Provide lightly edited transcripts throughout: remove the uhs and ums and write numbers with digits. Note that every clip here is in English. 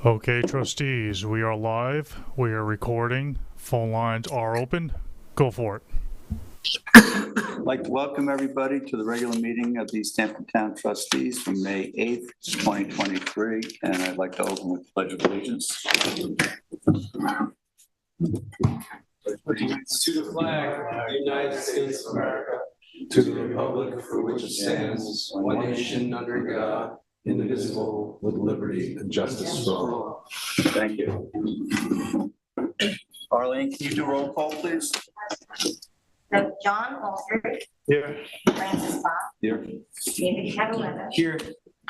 Okay, trustees, we are live. We are recording. Phone lines are open. Go for it. I'd like to welcome everybody to the regular meeting of the Hampton Town Trustees from May 8th, 2023. And I'd like to open with the Pledge of Allegiance. To the flag of the United States of America, to the republic for which it stands, one nation under God, indivisible, with liberty and justice for all. Thank you. Arlene, can you do roll call, please? So John Alford. Here. Francis Bob. Here. David Catalina. Here.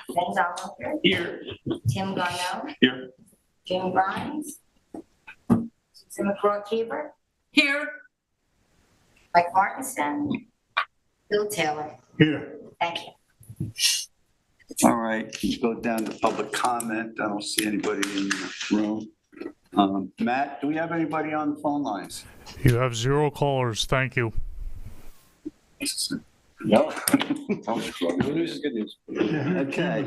Ben Zalman. Here. Tim Garneau. Here. Jim Grimes. Susan McCraw-Keever. Here. Mike Martinson. Bill Taylor. Here. Thank you. All right, let's go down to public comment. I don't see anybody in the room. Matt, do we have anybody on the phone lines? You have 0 callers. Thank you. No. Good news is good news. Okay.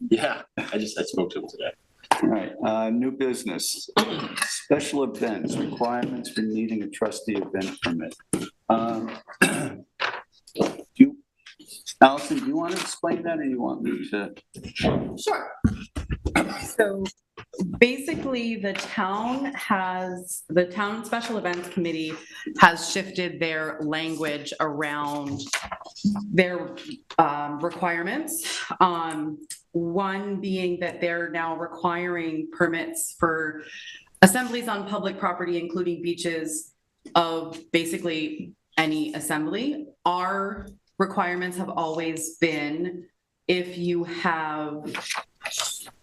Yeah, I spoke to him today. All right, new business, special events, requirements for needing a trustee event permit. Allison, do you want to explain that or you want me to? Sure. So basically the town special events committee has shifted their language around their requirements. One being that they're now requiring permits for assemblies on public property, including beaches, of basically any assembly. Our requirements have always been if you have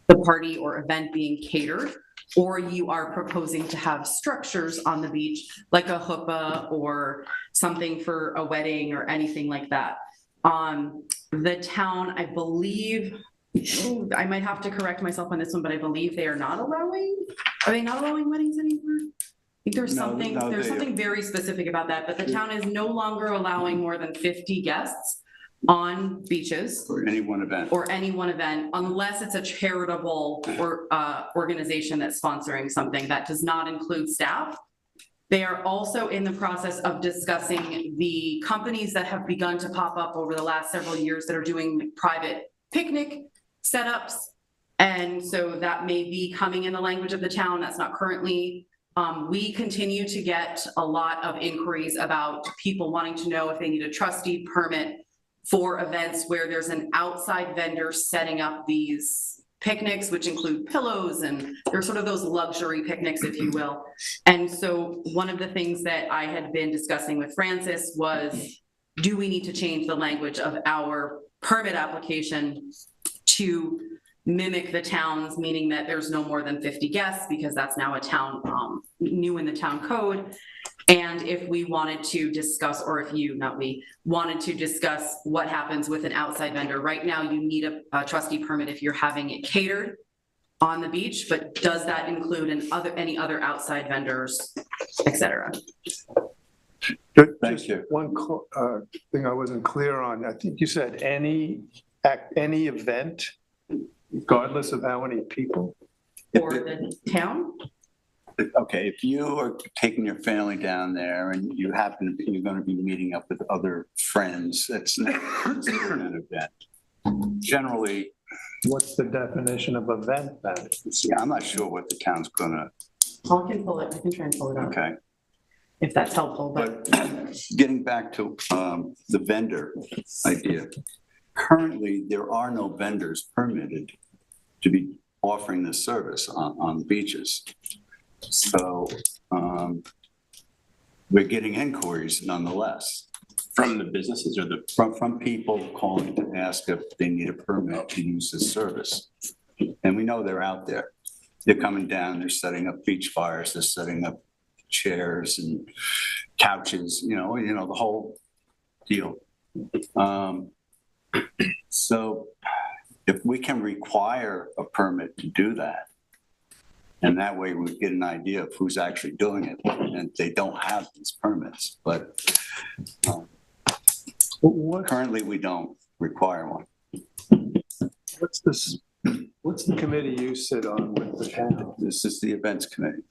the party or event being catered, or you are proposing to have structures on the beach, like a chuppah or something for a wedding or anything like that. The town, I believe, I might have to correct myself on this one, but I believe they are not allowing, are they not allowing weddings anymore? I think there's something very specific about that, but the town is no longer allowing more than 50 guests on beaches For any one event. or any one event, unless it's a charitable or organization that's sponsoring something that does not include staff. They are also in the process of discussing the companies that have begun to pop up over the last several years that are doing private picnic setups. And so that may be coming in the language of the town. That's not currently. We continue to get a lot of inquiries about people wanting to know if they need a trustee permit for events where there's an outside vendor setting up these picnics, which include pillows, and they're sort of those luxury picnics, if you will. And so one of the things that I had been discussing with Francis was, do we need to change the language of our permit application to mimic the town's, meaning that there's no more than 50 guests, because that's now a town, new in the town code. And if we wanted to discuss, or if you, not we, wanted to discuss what happens with an outside vendor. Right now, you need a trustee permit if you're having it catered on the beach, but does that include any other outside vendors, et cetera? Thank you. One thing I wasn't clear on, I think you said any event, regardless of how many people? For the town? Okay, if you are taking your family down there and you happen to be, you're going to be meeting up with other friends, that's not considered an event. Generally. What's the definition of event then? Yeah, I'm not sure what the town's going to. I can pull it. I can try and pull it up. Okay. If that's helpful. But getting back to the vendor idea, currently there are no vendors permitted to be offering this service on beaches. So we're getting inquiries nonetheless. From the businesses or the? From people calling to ask if they need a permit to use this service. And we know they're out there. They're coming down, they're setting up beach fires, they're setting up chairs and couches, you know, the whole deal. So if we can require a permit to do that, and that way we get an idea of who's actually doing it, and they don't have these permits, but currently we don't require one. what's the committee you sit on with the town? This is the events committee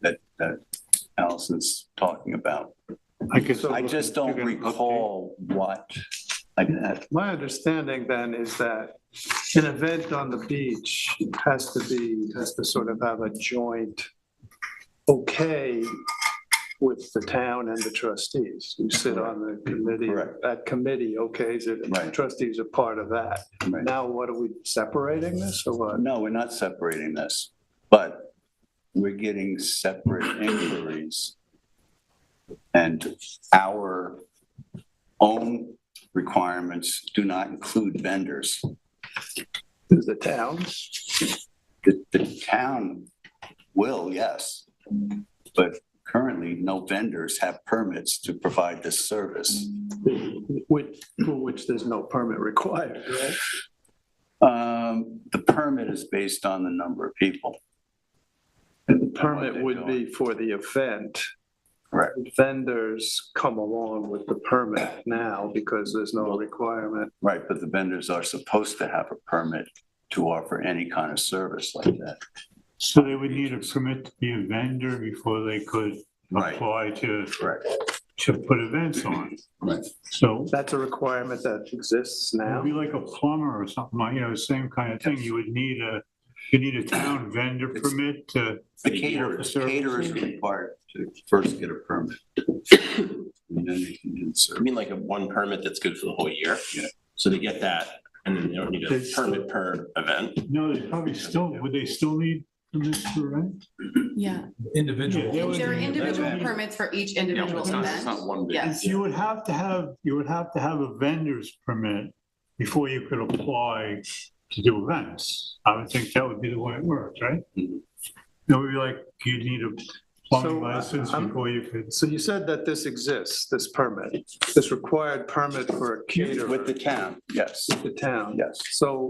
that Allison's talking about. I just don't recall what I did. My understanding then is that an event on the beach has to sort of have a joint okay with the town and the trustees. You sit on the committee. Correct. That committee okays it, and the Right. trustees are part of that. Right. Now, what are we separating this or what? No, we're not separating this, but we're getting separate inquiries. And our own requirements do not include vendors. Is the towns? The town will, yes, but currently no vendors have permits to provide this service. For which there's no permit required, right? The permit is based on the number of people. The permit would be for the event. Correct. Vendors come along with the permit now because there's no requirement. Right, but the vendors are supposed to have a permit to offer any kind of service like that. So they would need a permit to be a vendor before they could Right. apply Correct. to put events on. Right. So That's a requirement that exists it now. would be like a plumber or something like, same kind of thing. You would need a town vendor permit to. The caterers are required to first get a permit. And then they can do the I service. mean, like a one permit that's good for the whole year. Yeah. So they get that, and then they don't need a permit per event. No, they probably would they still need permits for rent? Yeah, Individual. Yeah, they would- there are individual Yeah. permits for each individual It's event. not one big. Yes. You would have to have a vendor's permit before you could apply to do events. I would think that would be the way it works, right? Mhm. It would be like, you need a plumbing So, license I'm- before you could. So you said that this exists, this permit, this required permit for a caterer With with the town, yes, the town. yes. So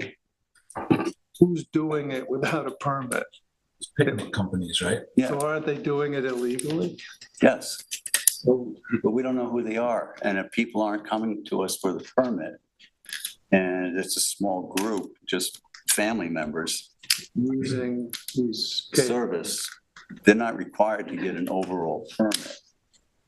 who's doing it without a permit? Picnic companies, right? Yeah, So aren't they doing it illegally? yes, So but we don't know who they are. And if people aren't coming to us for the permit, and it's a small group, just family members, using these caterers. service, they're not required to get an overall permit.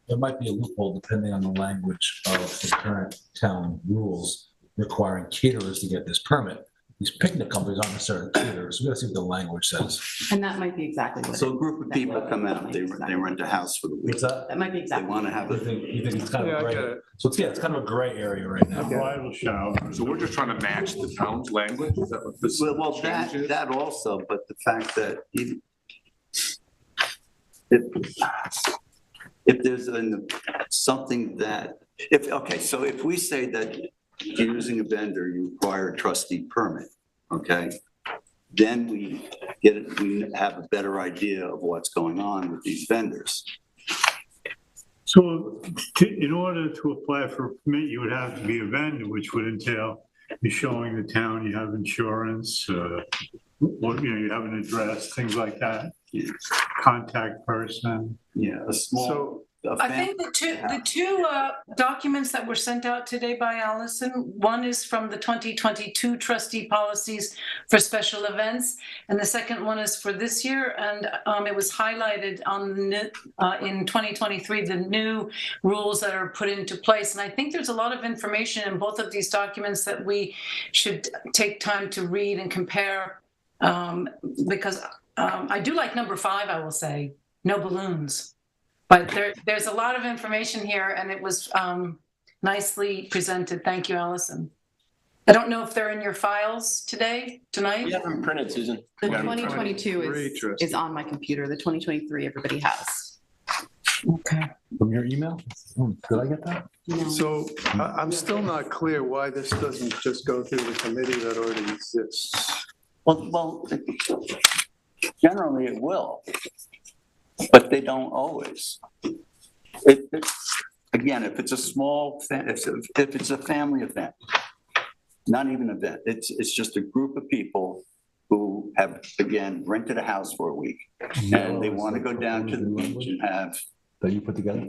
There might be a loophole depending on the language of the current town rules requiring caterers to get this permit. These picnic companies aren't necessarily caterers. We gotta see what the language says. And that might be exactly what. So a group of people come out, they rent a house for the week. What's that? That might be They exactly. want to have You a, think it's kind Yeah, of I a get gray, it. so it's kind of a gray area right now. Bridal shower. So we're just trying to match the town's language? Is that what this well, change is? that also, but the fact that even if there's something that, okay, so if we say that you're using a vendor, you require a trustee permit, okay? Then we have a better idea of what's going on with these vendors. So in order to apply for a permit, you would have to be a vendor, which would entail you showing the town you have insurance, you have an address, things like that. Contact person. Yeah, a small. So I think the two documents that were sent out today by Allison, one is from the 2022 trustee policies for special events, and the second one is for this year, and it was highlighted in 2023, the new rules that are put into place. And I think there's a lot of information in both of these documents that we should take time to read and compare, because I do like number 5, I will say, no balloons. But there's a lot of information here, and it was nicely presented. Thank you, Allison. I don't know if they're in your files tonight? We have them printed, Susan. The We got 'em printed. 2022 is on my computer. The 2023 everybody has. Okay. From your email? Did I get that? No. So I'm still not clear why this doesn't just go through the committee that already exists. Well, generally it will, but they don't always. Again, if it's a small, if it's a family event, not even an event, it's just a group of people who have, again, rented a house for a week, and they want to go down to the beach and have that you put together?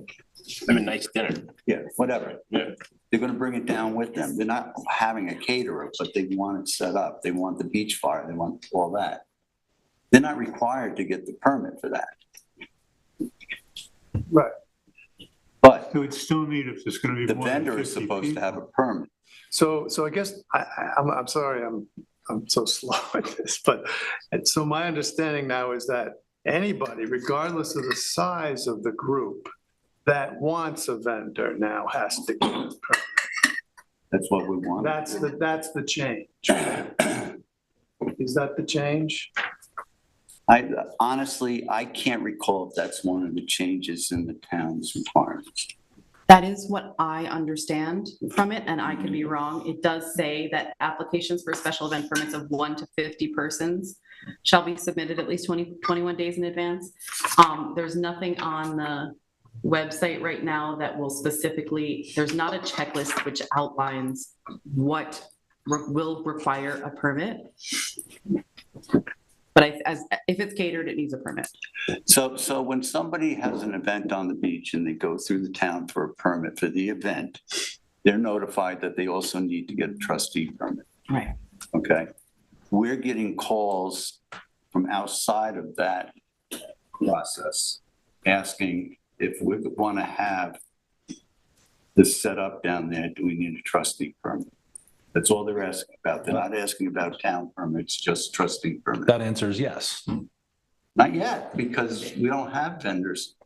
I mean, nice dinner. Yeah, whatever. Yeah. They're gonna bring it down with them. They're not having a caterer, but they want it set up. They want the beach fire. They want all that. They're not required to get the permit for that. Right. But It would still need, if there's gonna be the more than vendor is 50 supposed to people. have a permit. So I guess, I'm sorry, I'm so slow at this, but, and so my understanding now is that anybody, regardless of the size of the group, that wants a vendor now has to get a permit. That's what we want. That's the change. Is that the change? Honestly, I can't recall if that's one of the changes in the town's requirements. That is what I understand from it, and I could be wrong. It does say that applications for special event permits of 1 to 50 persons shall be submitted at least 21 days in advance. There's nothing on the website right now that will specifically, there's not a checklist which outlines what will require a permit. But if it's catered, it needs a permit. So when somebody has an event on the beach and they go through the town for a permit for the event, they're notified that they also need to get a trustee permit. Right. Okay? We're getting calls from outside of that process, asking if we want to have this set up down there, do we need a trustee permit? That's all they're asking about. They're not asking about town permits, just trustee permits. That answer is yes. Not yet, because we don't have vendors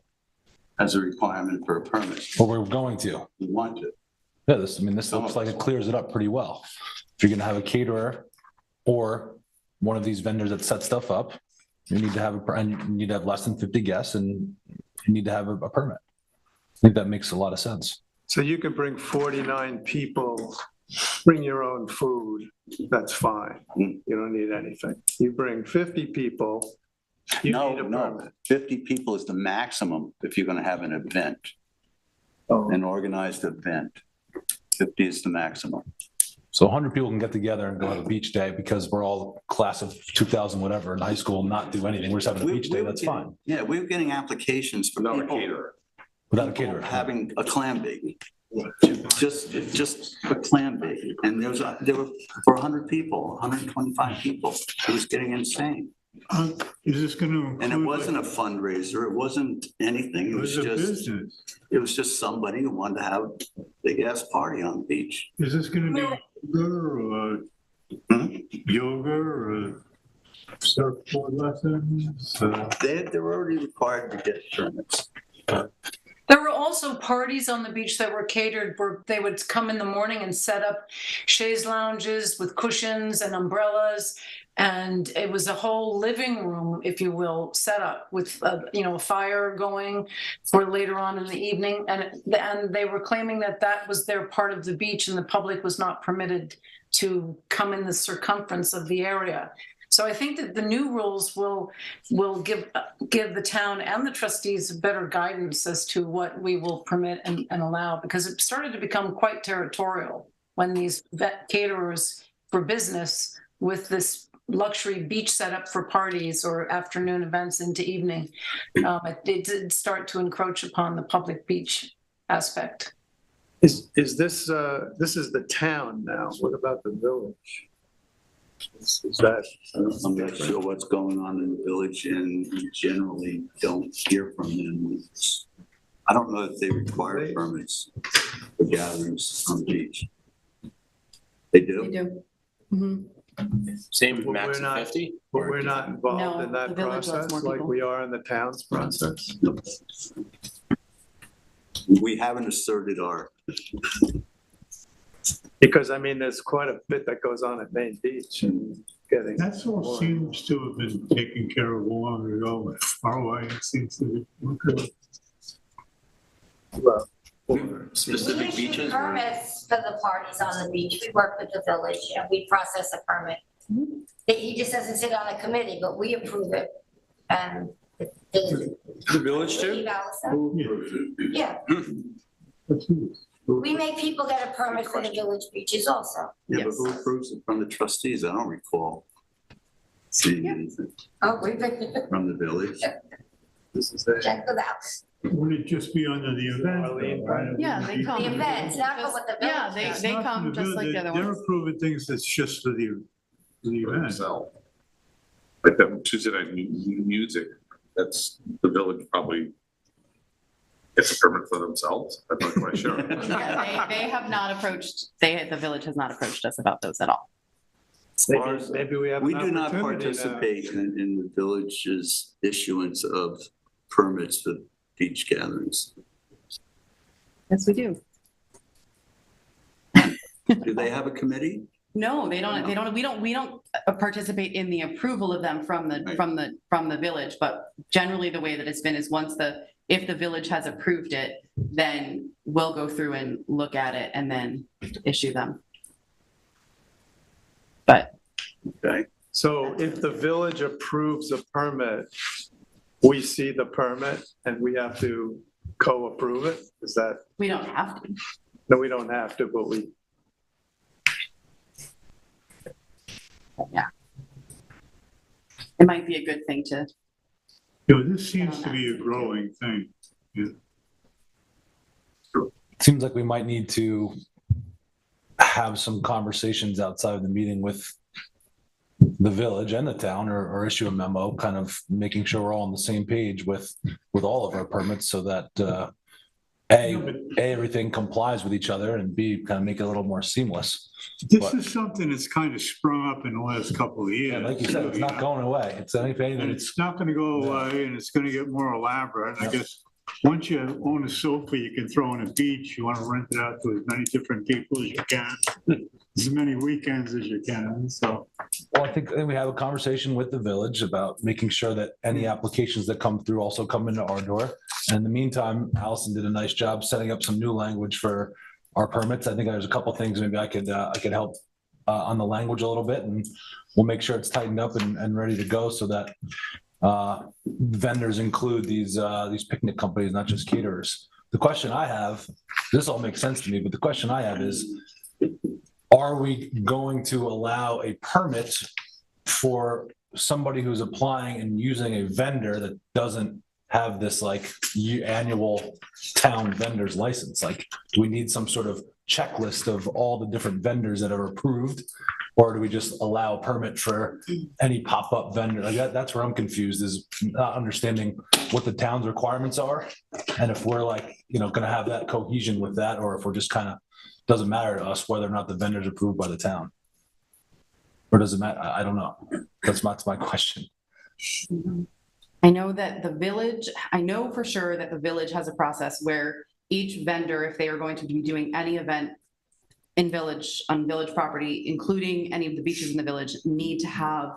as a requirement for a permit. But we're going to. We want to. Yeah, this looks like it clears it up pretty well. If you're gonna have a caterer or one of these vendors that set stuff up, you need to have and you need to have less than 50 guests and you need to have a permit. I think that makes a lot of sense. So you can bring 49 people, bring your own food, that's fine. You don't need anything. You bring 50 people, you need a permit. 50 people is the maximum if you're gonna have an event, Oh, an organized event. 50 is the maximum. So 100 people can get together and go have a beach day because we're all class of 2000 whatever in high school, not do anything. We're just having a beach day, that's fine. Yeah, we were getting applications for Without a people caterer. Without a caterer. having a clam bake. Just a clam bake. And there were for 100 people, 125 people. It was getting insane. Is this gonna include? And it wasn't a fundraiser. It wasn't anything. It was a business. It was just somebody who wanted to have a big ass party on the beach. Is this gonna be yoga or surfboard lessons? They were already required to get permits. There were also parties on the beach that were catered where they would come in the morning and set up chaise lounges with cushions and umbrellas. And it was a whole living room, if you will, set up with, a fire going for later on in the evening. And they were claiming that that was their part of the beach and the public was not permitted to come in the circumference of the area. So I think that the new rules will give the town and the trustees better guidance as to what we will permit and allow, because it started to become quite territorial when these caterers for business with this luxury beach setup for parties or afternoon events into evening, it did start to encroach upon the public beach aspect. Is this is the town now? What about the village? Is that? I'm not sure what's going on in the village, and we generally don't hear from them. I don't know if they require permits for gatherings on the beach. They do? They do. Mm-hmm. Same Well, max we're of not- 50? But we're not involved No, in that the village lets process more like people. we are in the town's process? We haven't asserted our, Because there's quite a bit that goes on at Main Beach and getting. That's all seems to have been taken care of long ago. ROI seems to be. Okay. Well, Specific We issue beaches? permits for the parties on the beach. We work with the village and we process a permit. He just doesn't sit on a committee, but we approve it. And The village too? Yeah, we make people get a permit for the village beaches also. yeah, but Yes. who approves it from the trustees? I don't recall seeing anything Oh, we from the village. this is it. check with out. Would it just be under the event? though, right? It Yeah, wouldn't they be- come. The events, not for what the Yeah, village does. they Not come for the just like the village. other They're ones. approving things that's just for the event. Like that Tuesday night music, that's the village probably gets a permit for themselves. I'm not quite sure. Yeah, they have not approached, the village has not approached us about those at all. Maybe we have We an do not opportunity now. participate in the village's issuance of permits for beach gatherings. Yes, we do. Do they have a committee? No, we don't participate in the approval of them from the village, but generally the way that it's been is if the village has approved it, then we'll go through and look at it and then issue them. But Okay. So if the village approves a permit, we see the permit and we have to co-approve it? Is that, we don't have to. no, we don't have to, but we, Yeah. It might be a good thing to, This seems to be a growing thing. Seems like we might need to have some conversations outside of the meeting with the village and the town, or issue a memo, kind of making sure we're all on the same page with all of our permits, so that everything complies with each other, and B, kind of make it a little more seamless. This is something that's kind of sprung up in the last couple of years. And like you said, it's not going away. It's anything, And it's not gonna go away, and it's gonna get more elaborate. I guess, once you own a sofa you can throw on a beach, you wanna rent it out to as many different people as you can, as many weekends as you can, so. Well, I think we have a conversation with the village about making sure that any applications that come through also come into our door. And in the meantime, Allison did a nice job setting up some new language for our permits. I think there's a couple things maybe I could help on the language a little bit, and we'll make sure it's tightened up and ready to go, so that vendors include these picnic companies, not just caterers. The question I have, this all makes sense to me, but the question I have is, are we going to allow a permit for somebody who's applying and using a vendor that doesn't have this like annual town vendor's license? Like, do we need some sort of checklist of all the different vendors that are approved? Or do we just allow a permit for any pop-up vendor? Like that's where I'm confused, is not understanding what the town's requirements are. And if we're like, gonna have that cohesion with that, or if we're just kind of, doesn't matter to us whether or not the vendor's approved by the town. Or does it matter? I don't know. That's my question. I know for sure that the village has a process where each vendor, if they are going to be doing any event on village property, including any of the beaches in the village, need to have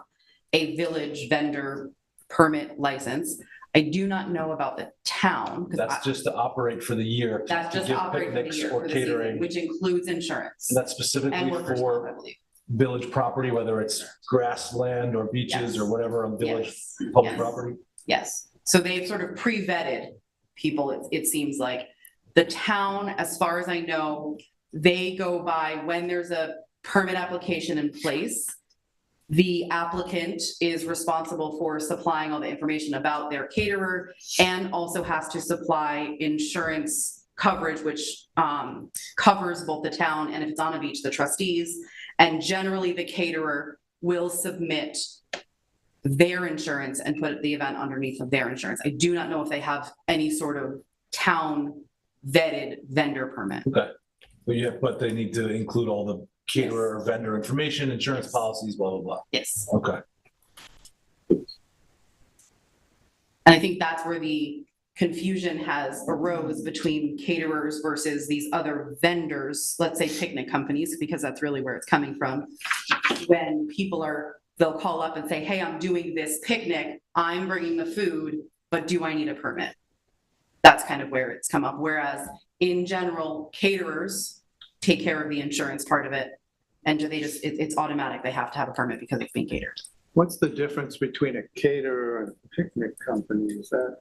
a village vendor permit license. I do not know about the town. That's just to operate for the year. That's just to operate for the picnics year, or for the season, catering. which includes insurance. And that's And specifically workers' comp, I for believe. village property, whether it's grassland or beaches or whatever on village Yes. public Yes. property. Yes, so they've sort of pre-vetted people, it seems like. The town, as far as I know, they go by when there's a permit application in place. The applicant is responsible for supplying all the information about their caterer, and also has to supply insurance coverage, which covers both the town, and if it's on a beach, the trustees. And generally, the caterer will submit their insurance and put the event underneath of their insurance. I do not know if they have any sort of town vetted vendor permit. Okay. But they need to include all the caterer or vendor information, insurance policies, blah, blah, blah. Yes. Okay. And I think that's where the confusion has arose between caterers versus these other vendors, let's say picnic companies, because that's really where it's coming from. When they'll call up and say, hey, I'm doing this picnic, I'm bringing the food, but do I need a permit? That's kind of where it's come up. Whereas in general, caterers take care of the insurance part of it. And it's automatic. They have to have a permit because it's being catered. what's the difference between a caterer and a picnic company? Is that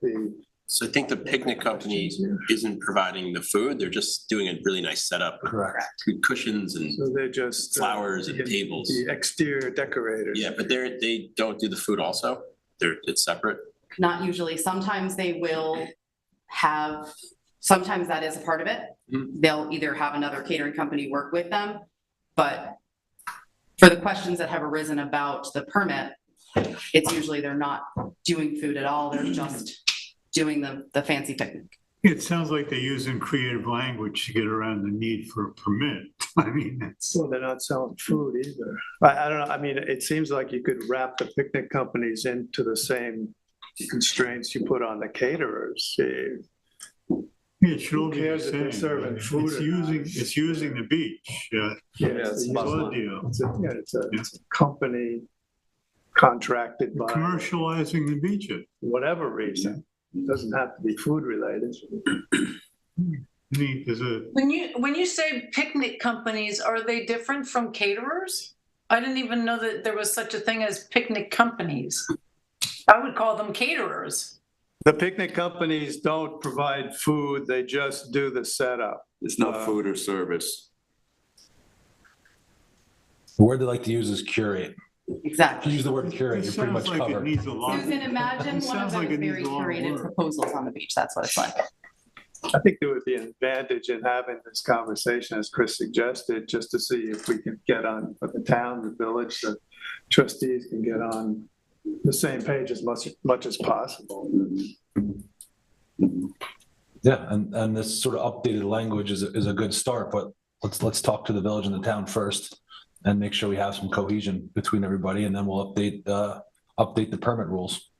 the? So I think the picnic company isn't providing the food, they're just doing a really nice setup. Correct. With cushions and So they're just. flowers and tables. The exterior decorators. Yeah, but they don't do the food also, it's separate. not usually. Sometimes they will have, sometimes that is a part of it. They'll either have another catering company work with them, but for the questions that have arisen about the permit, it's usually they're not doing food at all. They're just doing the fancy picnic. It sounds like they're using creative language to get around the need for a permit. I mean, it's, Well, they're not selling food either. I don't know, I mean, it seems like you could wrap the picnic companies into the same constraints you put on the caterers. it should all Who be the cares if they're same. serving food It's or not? using the beach, yeah. It's It's a deal. it's a company contracted by Commercializing the beaches. whatever reason. It doesn't have to be food related. There's a, When you say picnic companies, are they different from caterers? I didn't even know that there was such a thing as picnic companies. I would call them caterers. The picnic companies don't provide food, they just do the setup. There's no food or service. The word they like to use is curate. Exactly. Use the word it curate, you're pretty much sounds like it covered. needs a lot. Susan, imagine It one of sounds those like it needs very a lot of curated work. proposals on the beach. That's what it's like. I think there would be an advantage in having this conversation, as Chris suggested, just to see if we can get on, for the town, the village, the trustees can get on the same page as much as possible. Yeah, and this sort of updated language is a good start, but let's talk to the village and the town first and make sure we have some cohesion between everybody, and then we'll update the permit rules.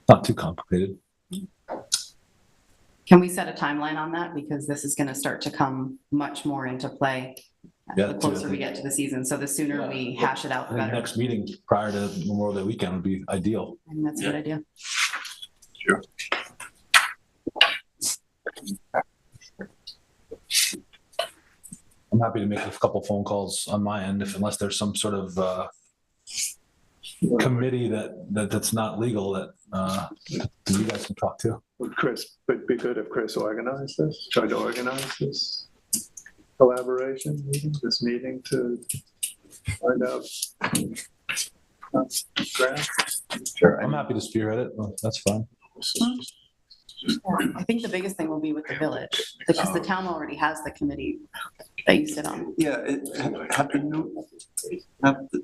Not too complicated. Can we set a timeline on that? Because this is going to start to come much more into play Yeah, the closer we get to the season. So the sooner we hash it out, I the think better. next meeting prior to Memorial Day weekend would be ideal. And that's a good idea. Sure. I'm happy to make a couple phone calls on my end, unless there's some sort of committee that's not legal that you guys can talk to. Would be good if Chris organized this, tried to organize this collaboration meeting, this meeting to find out. Sure. I'm happy to spearhead it. That's fine. I think the biggest thing will be with the village, because the town already has the committee that you sit on. Yeah,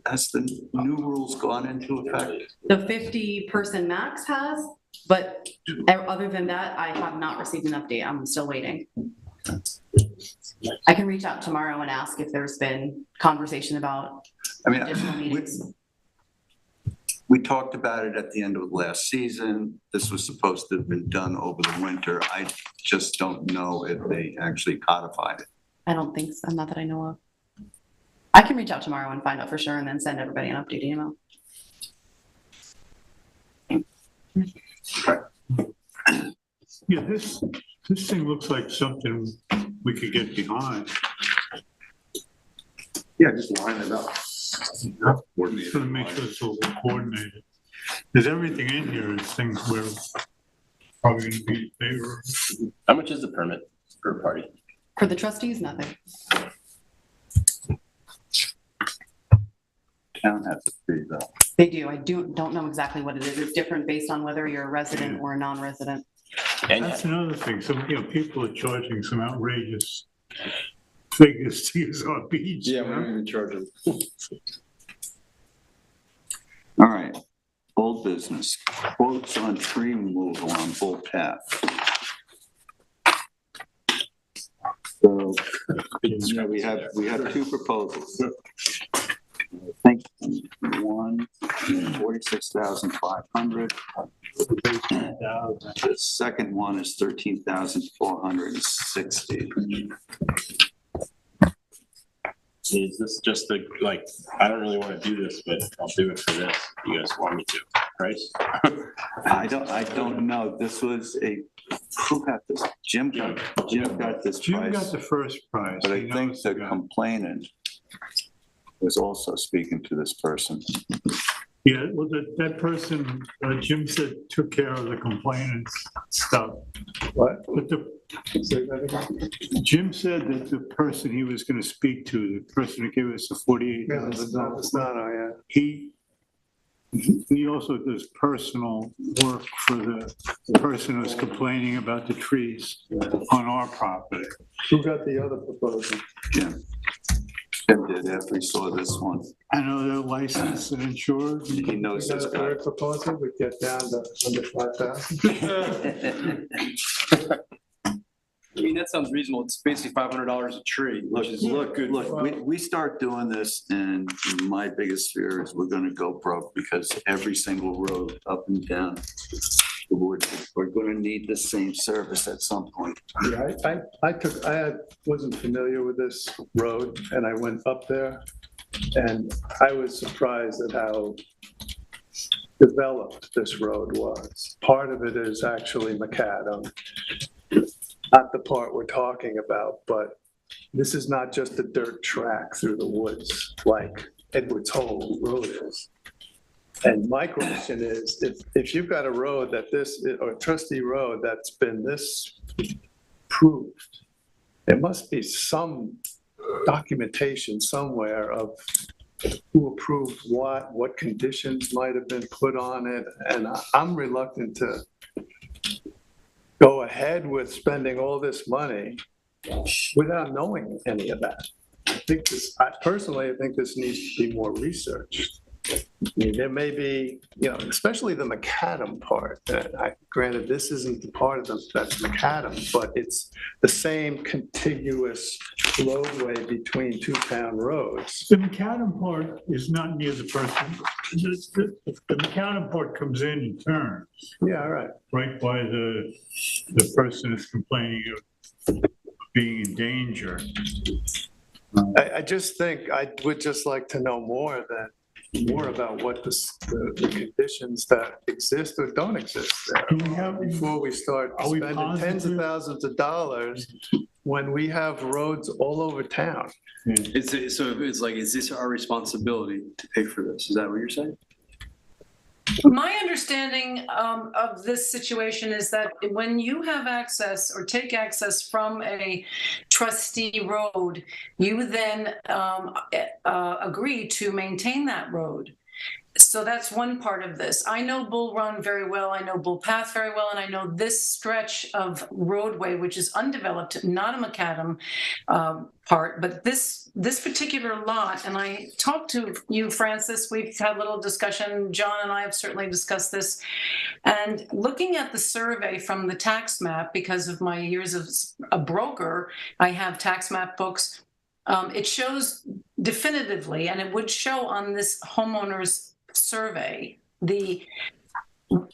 has the new rules gone into effect? The 50-person max has, but other than that, I have not received an update. I'm still waiting. I can reach out tomorrow and ask if there's been conversation about I mean, additional meetings. we talked about it at the end of last season. This was supposed to have been done over the winter. I just don't know if they actually codified it. I don't think so, not that I know of. I can reach out tomorrow and find out for sure and then send everybody an update email. Yeah, this thing looks like something we could get behind. Yeah, just line it up. Just to make sure it's all coordinated. There's everything in here is things we're probably gonna be in favor of. How much is the permit per party? For the trustees, nothing. Town has to figure that. They do. I don't know exactly what it is. It's different based on whether you're a resident or a non-resident. And That's another thing. Some, people are charging some outrageous figures to use our beach. Yeah, we don't even charge them. All right, old business, quotes on tree removal on Bull Path. So, we have two proposals. I think one, 46,500. The second one is 13,460. is this just a, like, I don't really want to do this, but I'll do it for this. You guys want me to, price? I don't know. This was who got this? Jim got this Jim got price. the first prize. But I He think knows the guy. complainant was also speaking to this person. Yeah, well, that person, Jim said, took care of the complainants stuff. What? But Say that again? Jim said that the person he was going to speak to, the person who gave us the Yeah, it's not, $48,000, oh, yeah. he also does personal work for the person who's complaining about the trees on our property. Who got the other proposal? Jim. Jim did after he saw this one. I know they're licensed and insured. He knows We this got a guy. third proposal, we get down to under 5,000. I mean, that sounds reasonable. It's basically $500 a tree, which is Look, good. we start doing this and my biggest fear is we're gonna go broke because every single road up and down the wood, we're gonna need the same service at some point. Yeah, wasn't familiar with this road and I went up there and I was surprised at how developed this road was. Part of it is actually macadam, not the part we're talking about, but this is not just a dirt track through the woods like Edwards Hole Road is. And my question is, if you've got a road that or a trustee road that's been this approved, there must be some documentation somewhere of who approved what conditions might have been put on it. And I'm reluctant to go ahead with spending all this money without knowing any of that. I personally think this needs to be more researched. I mean, there may be, especially the macadam part. Granted, this isn't the part of that's macadam, but it's the same contiguous roadway between two town roads. The macadam part is not near the person. The macadam part comes in turns. Yeah, right. Right by the person is complaining of being in danger. I just think I would just like to know more about what the conditions that exist or don't exist there before we start spending tens of thousands of dollars when we have roads all over town. Is this our responsibility to pay for this? Is that what you're saying? My understanding of this situation is that when you have access or take access from a trustee road, you then agree to maintain that road. So that's one part of this. I know Bull Run very well, I know Bull Path very well, and I know this stretch of roadway, which is undeveloped, not a macadam part, but this particular lot, and I talked to you, Francis, we've had a little discussion, John and I have certainly discussed this, and looking at the survey from the tax map, because of my years as a broker, I have tax map books, it shows definitively, and it would show on this homeowner's survey, the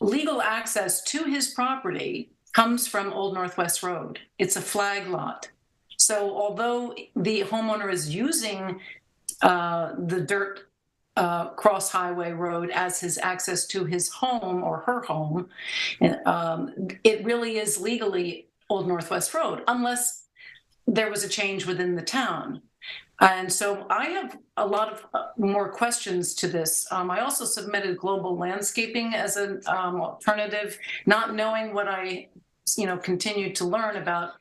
legal access to his property comes from Old Northwest Road. It's a flag lot. So although the homeowner is using the dirt cross highway road as his access to his home or her home, it really is legally Old Northwest Road, unless there was a change within the town. And so I have a lot of more questions to this. I also submitted global landscaping as an alternative, not knowing what I continued to learn about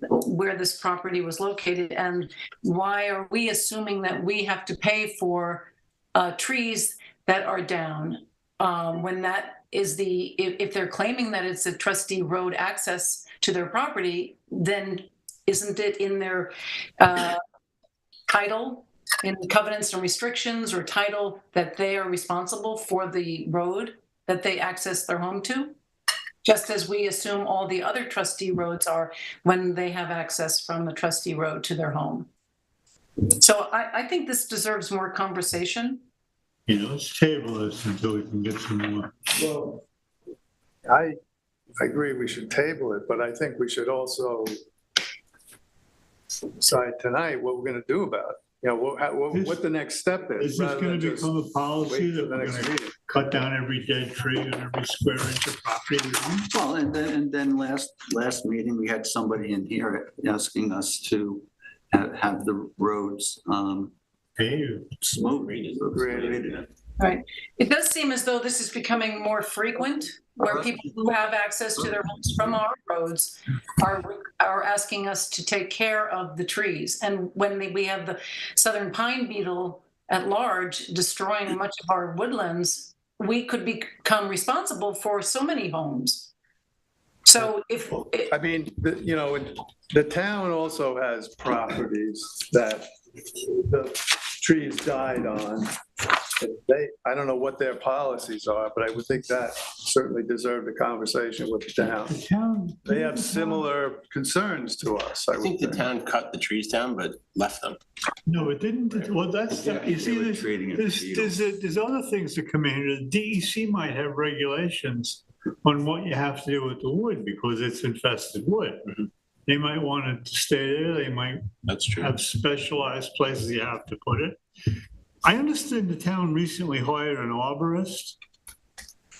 where this property was located and why are we assuming that we have to pay for trees that are down when that is if they're claiming that it's a trustee road access to their property, then isn't it in their title, in covenants and restrictions or title that they are responsible for the road that they access their home to? Just as we assume all the other trustee roads are when they have access from the trustee road to their home. So I think this deserves more conversation. Let's table this until we can get some more. Well, I agree we should table it, but I think we should also decide tonight what we're gonna do about it. What the next step is. Is this gonna become a policy that we're gonna cut down every dead tree on every square inch of property? Well, and then last meeting, we had somebody in here asking us to have the roads smooth. Right. It does seem as though this is becoming more frequent, where people who have access to their homes from our roads are asking us to take care of the trees. And when we have the southern pine beetle at large destroying much of our woodlands, we could become responsible for so many homes. So if, I mean, the town also has properties that the trees died on. I don't know what their policies are, but I would think that certainly deserved a conversation with the town. The town. They have similar concerns to us, I I would think the think. town cut the trees down, but left them. No, it didn't, well, that's, Yeah, you see, they were treating it there's other things that come in here. The DEC might have regulations on what you have to do with the wood because it's infested wood. Mhm. They might want it to stay there, they might That's true. have specialized places you have to put it. I understood the town recently hired an arborist.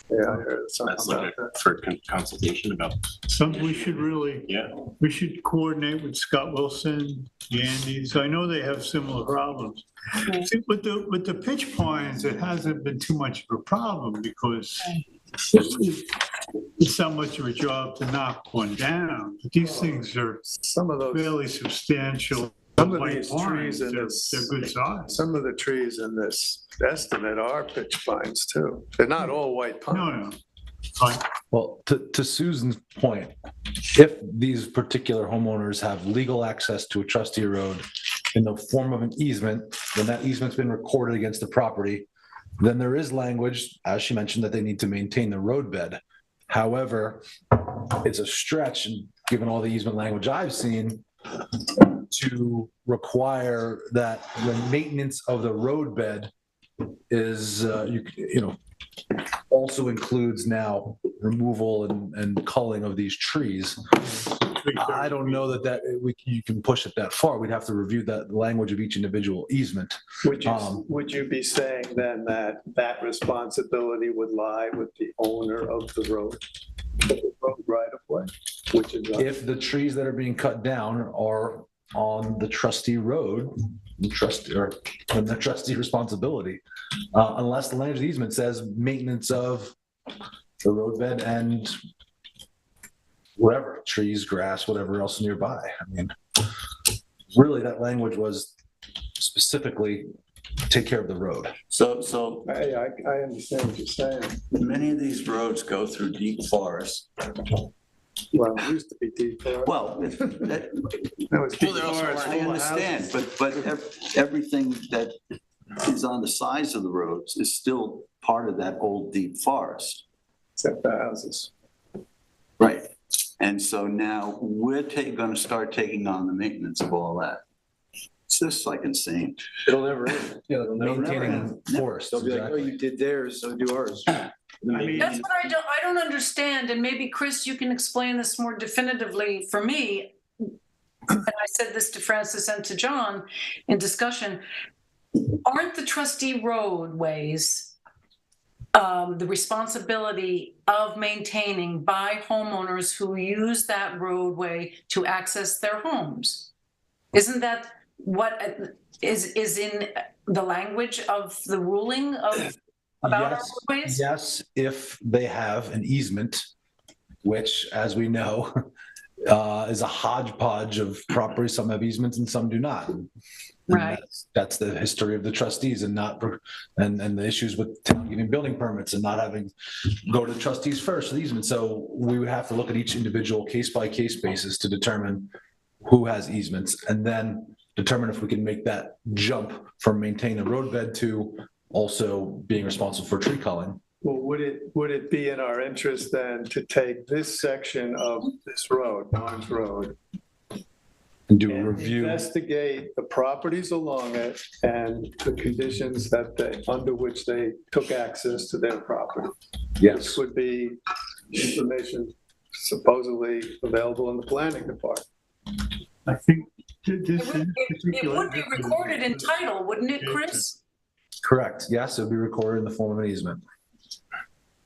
Yeah, I heard something That's about like that. for consultation about, We should really, yeah. we should coordinate with Scott Wilson, the Andes. I know they have similar problems. See, with the pitch pines, it hasn't been too much of a problem because it's not much of a job to knock one down. But these things are Some of those, fairly substantial. some of white these pines. trees in They're this, good size. some of the trees in this estimate are pitch pines too. They're not all white pines. No. Fine. Well, to Susan's point, if these particular homeowners have legal access to a trustee road in the form of an easement, then that easement's been recorded against the property, then there is language, as she mentioned, that they need to maintain the roadbed. However, it's a stretch, and given all the easement language I've seen, to require that the maintenance of the roadbed is, also includes now removal and culling of these trees. I don't know you can push it that far. We'd have to review that language of each individual easement. Would you be saying then that responsibility would lie with the owner of the road right of way, which is If the trees that are being cut down are on the trustee road, the trustee responsibility, unless the land easement says maintenance of the roadbed and whatever, trees, grass, whatever else nearby. I mean, really, that language was specifically take care of the road. So I understand what you're saying. many of these roads go through deep forests. Well, it used to be deep forest. Well, That was deep they're also forest, I full of understand, houses. but everything that is on the sides of the roads is still part of that old deep forest. Except the houses. Right. And so now we're gonna start taking on the maintenance of all that. It's just like insane. It'll never end. never Maintaining end. forests. They'll be like, oh, exactly. you did theirs, so do ours. that's what I don't understand, and maybe Chris, you can explain this more definitively for me. And I said this to Francis and to John in discussion. Aren't the trustee roadways the responsibility of maintaining by homeowners who use that roadway to access their homes? Isn't that what is in the language of the ruling about our roadways? Yes, if they have an easement, which, as we know, is a hodgepodge of properties. Some have easements and some do not. And Right. That's the history of the trustees and and the issues with town giving building permits and not having go to the trustees first for the easement. So we would have to look at each individual case by case basis to determine who has easements and then determine if we can make that jump from maintaining the roadbed to also being responsible for tree culling. Well, would it be in our interest then to take this section of this road, Barnes Road, And do a and review. investigate the properties along it and the conditions under which they took access to their property? Yes. Which would be information supposedly available in the planning department. I think this It would be recorded in title, wouldn't it, Chris? Correct. Yes, it'll be recorded in the form of an easement.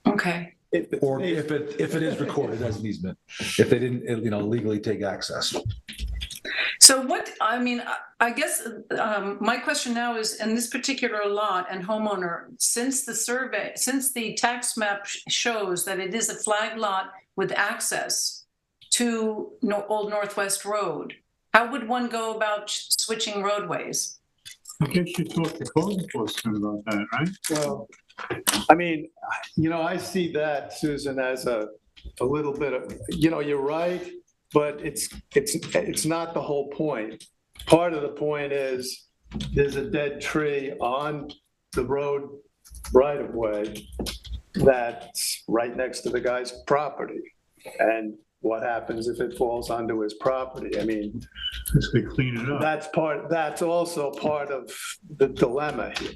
Okay. Or if it is recorded as an easement, if they didn't, legally take access. So I guess my question now is, in this particular lot and homeowner, since the tax map shows that it is a flagged lot with access to Old Northwest Road, how would one go about switching roadways? I guess you talked to code enforcement about that, right? Well, I mean, I see that, Susan, as a little bit of, you're right, but it's not the whole point. Part of the point is there's a dead tree on the road right of way that's right next to the guy's property. And what happens if it falls onto his property? I mean, Just to clean it up. that's also part of the dilemma here.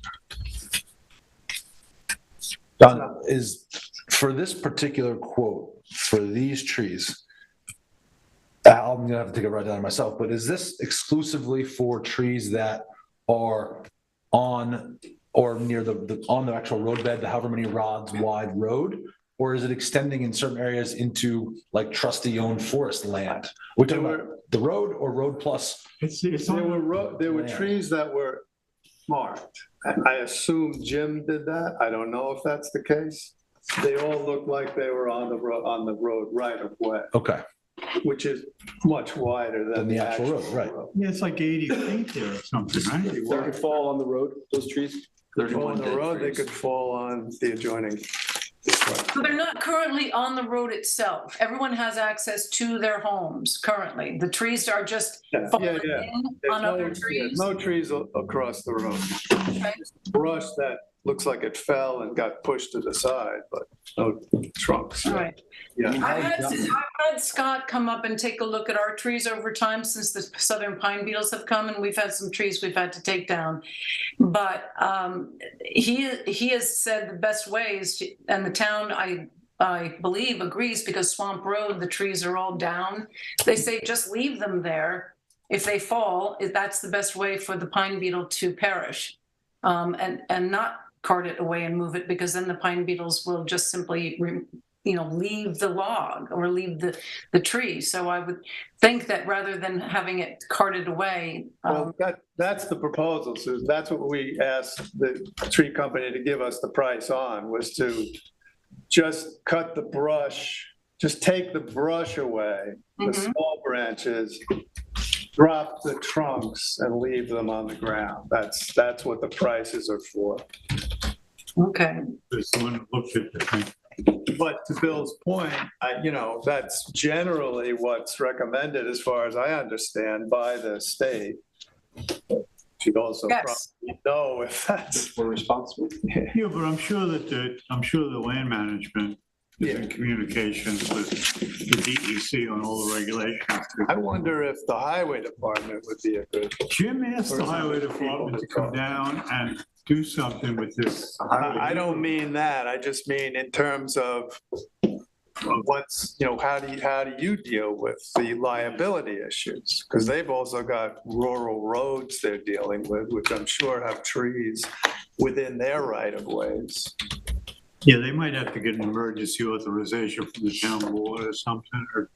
Don, is, for this particular quote, for these trees, I'm gonna have to take it right down myself, but is this exclusively for trees that are on or near on the actual roadbed, the however many rods wide road? Or is it extending in certain areas into like trustee-owned forest land? We're talking about the road or road plus? There were trees that were marked. I assume Jim did that. I don't know if that's the case. They all look like they were on the road right of way, Okay, which is much wider than the actual road, right? Yeah, it's like 80 feet there or something, right? They could fall on the road, those trees? On the road, they could fall on the adjoining. So they're not currently on the road itself. Everyone has access to their homes currently. The trees are just falling in on other trees. There's no trees across the road. Okay. Brush that looks like it fell and got pushed to the side, but no trunks. All right. Yeah. I've had Scott come up and take a look at our trees over time since the southern pine beetles have come, and we've had some trees we've had to take down. But he has said the best way is, and the town I believe agrees, because Swamp Road, the trees are all down. They say just leave them there. If they fall, that's the best way for the pine beetle to perish, and not cart it away and move it, because then the pine beetles will just simply leave the log or leave the tree. So I would think that rather than having it carted away. Well, that's the proposal, Susan. That's what we asked the tree company to give us the price on, was to just cut the brush, just take the brush away, the small branches, drop the trunks and leave them on the ground. That's what the prices are for. Okay. There's someone who looked at the thing. But to Bill's point, that's generally what's recommended, as far as I understand, by the state. Should also probably know if that's. We're responsible. Yeah, but I'm sure the land management is in communications with the DEC on all the regulations. I wonder if the highway department would be a good. Jim asked the highway department to come down and do something with this. I don't mean that. I just mean in terms of what's, how do you deal with the liability issues? Because they've also got rural roads they're dealing with, which I'm sure have trees within their right of ways. Yeah, they might have to get an emergency authorization from the town board or something, or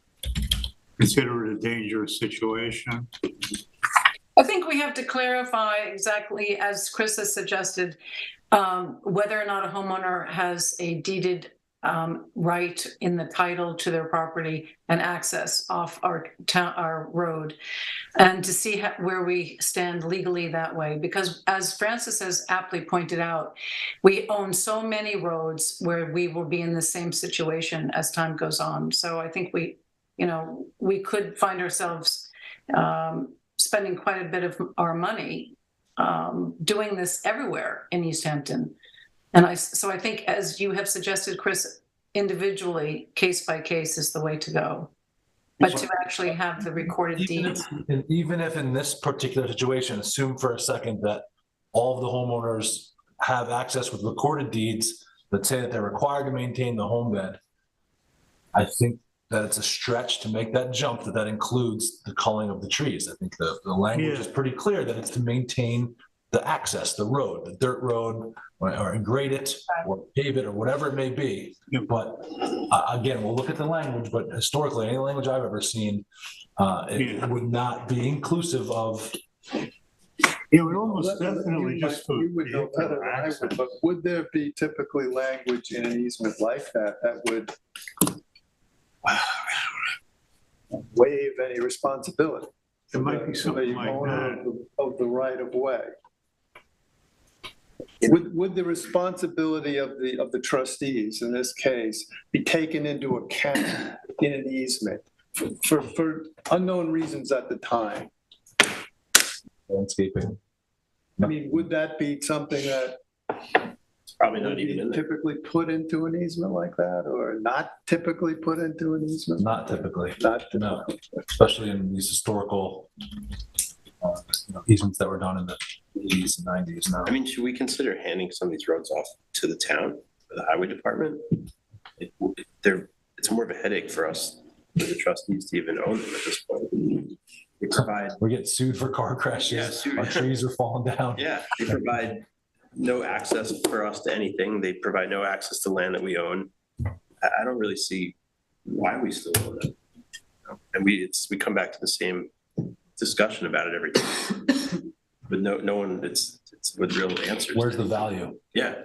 consider it a dangerous situation. I think we have to clarify exactly, as Chris has suggested, whether or not a homeowner has a deeded right in the title to their property and access off our road, and to see where we stand legally that way. Because as Francis has aptly pointed out, we own so many roads where we will be in the same situation as time goes on. So I think we could find ourselves spending quite a bit of our money doing this everywhere in East Hampton. And so I think, as you have suggested, Chris, individually, case by case is the way to go. But to actually have the recorded deeds. Even if in this particular situation, assume for a second that all of the homeowners have access with recorded deeds that say that they're required to maintain the home bed, I think that it's a stretch to make that jump that includes the culling of the trees. I think the language is pretty clear that it's to maintain the access, the road, the dirt road, or grade it, or pave it, or whatever it may be. But again, we'll look at the language, but historically, any language I've ever seen, it would not be inclusive of. It would almost definitely just. You would know better than I would, but would there be typically language in an easement like that would waive any responsibility? There might be something like that. Of the right of way. Would the responsibility of the trustees in this case be taken into account in an easement for unknown reasons at the time? Landscaping. I mean, would that be something that Probably would not even be in there. typically put into an easement like that, or not typically put into an easement? Not typically, Not no, typically. especially in these historical easements that were done in the 80s and 90s now. I mean, should we consider handing some of these roads off to the town, or the highway department? It's more of a headache for us, for the trustees to even own them at this point. They provide, We're getting sued for car crashes. Yeah, Our trees are falling down. yeah, they provide no access for us to anything. They provide no access to land that we own. I don't really see why we still own them. And we come back to the same discussion about it every time. But no one, it's with real answers. Where's the value? Yeah.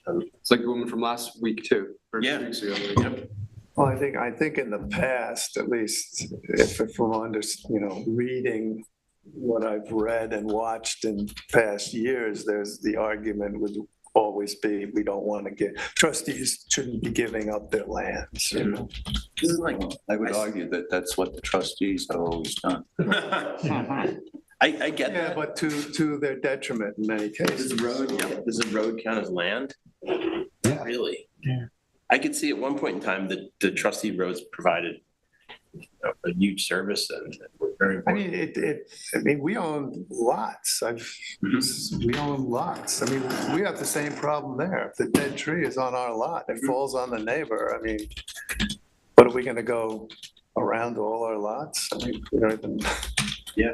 It's like the woman from last week too. or 2 Yeah. weeks ago. Yep. Well, I think in the past, at least, if I'm reading what I've read and watched in past years, there's the argument would always be, we don't want to get, trustees shouldn't be giving up their lands. You know? This is like, I would argue that that's what the trustees have always done. I get Yeah, that. but to their detriment in many cases. Does the road count as land? Yeah. Really? Yeah. I could see at one point in time that the trustee roads provided a huge service and were very I important. mean, we own lots. We own lots. I mean, we have the same problem there. If the dead tree is on our lot, it falls on the neighbor. I mean, what are we gonna go around all our lots? I mean, we don't even Yeah.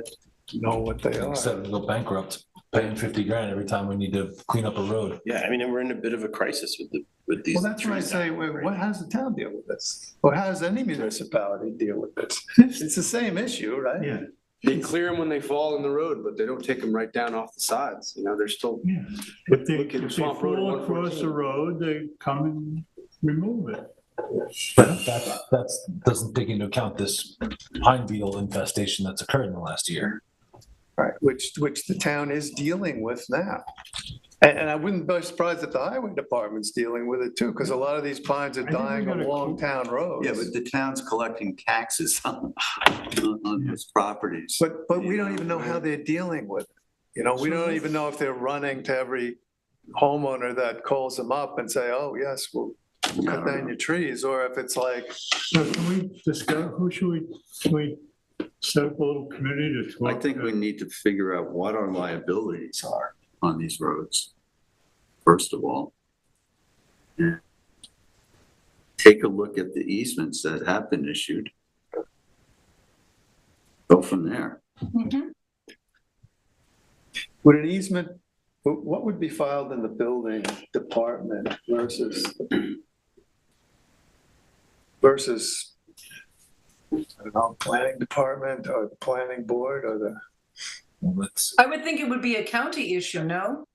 know what they are. Instead of go bankrupt, paying 50 grand every time we need to clean up a road. Yeah, I mean, and we're in a bit of a crisis with these. Well, that's what I trees say, now, right? how does the town deal with this? Or how does any municipality deal with this? It's the same issue, right? Yeah. They clear them when they fall in the road, but they don't take them right down off the sides. You know, they're still. Yeah. If they, Look at if they Swamp Road fall at across the 114. road, they come and remove it. But that doesn't take into account this pine beetle infestation that's occurred in the last year. Right, which the town is dealing with now. And I wouldn't be surprised if the highway department's dealing with it too, because a lot of these pines are I think we dying gotta along town roads. Yeah, but the town's collecting taxes on those properties. But we don't even know how they're dealing with it. You know, we don't even know if they're running to every homeowner that calls them up and say, oh, yes, we'll cut down your trees, or if it's like, So can we discuss, can we set up a little committee to talk? I think we need to figure out what our liabilities are on these roads, first of all. And take a look at the easements that have been issued. Go from there. would an easement, what would be filed in the building department versus, I don't know, planning department or the planning board or the? Well, that's- I would think it would be a county issue, no?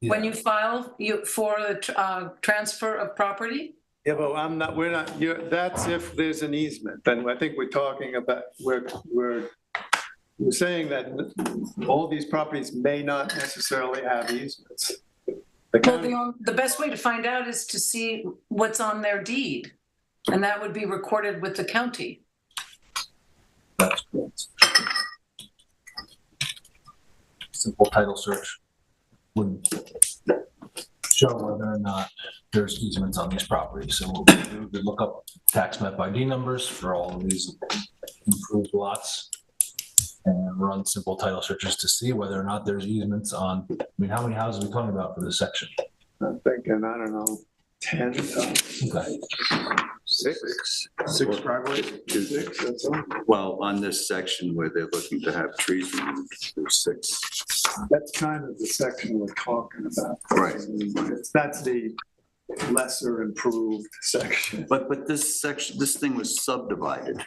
When you file for the transfer of property? Yeah, but we're not, that's if there's an easement, then I think we're talking about, we're saying that all these properties may not necessarily have easements. Well, the best way to find out is to see what's on their deed. And that would be recorded with the county. That's correct. Simple title search would show whether or not there's easements on these properties. So we would look up tax map ID numbers for all of these improved lots and run simple title searches to see whether or not there's easements on, I mean, how many houses are we talking about for this section? I'm thinking, I don't know, 10, Okay. Six driveways. six, that's all. Well, on this section where they're looking to have trees removed, there's 6. That's kind of the section we're talking about. Right. That's the lesser improved section. But this section, this thing was subdivided.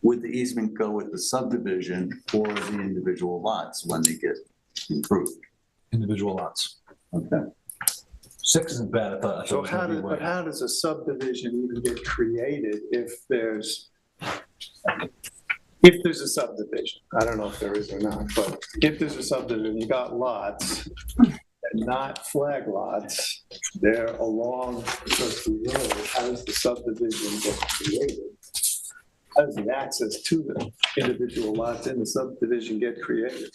Would the easement go with the subdivision or the individual lots when they get improved? Individual lots. Okay. 6 isn't bad. I thought it So was gonna be way. how does a subdivision even get created if there's a subdivision? I don't know if there is or not, but if there's a subdivision, you got lots, not flag lots, they're along Trustee Road, how does the subdivision get created? How does the access to the individual lots in the subdivision get created?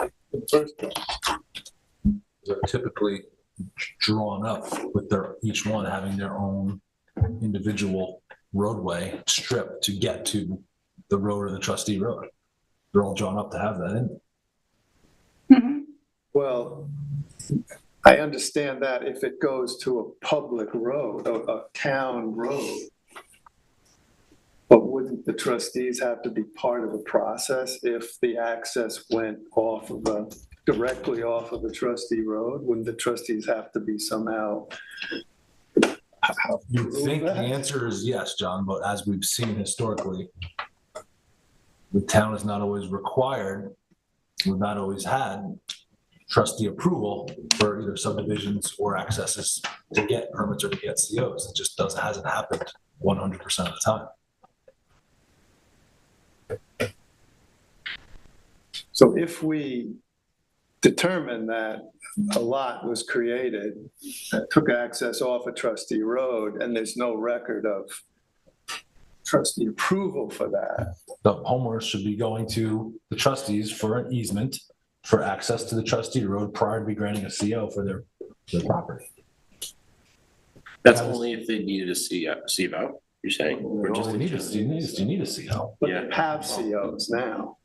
In the first place. They're typically drawn up with each one having their own individual roadway strip to get to the road or the trustee road. They're all drawn up to have that in. Well, I understand that if it goes to a public road, a town road. But wouldn't the trustees have to be part of the process if the access went directly off of the trustee road? Wouldn't the trustees have to be somehow? You think the answer is yes, John, but as we've seen historically, the town is not always required, we've not always had trustee approval for either subdivisions or accesses to get permits or to get COs. It just hasn't happened 100% of the time. So if we determine that a lot was created that took access off a trustee road and there's no record of trustee approval for that. The homeowners should be going to the trustees for an easement for access to the trustee road prior to be granting a CO for their property. That's only if they needed a CVO, you're saying? Or You just need a CO. But Yeah. they have COs now.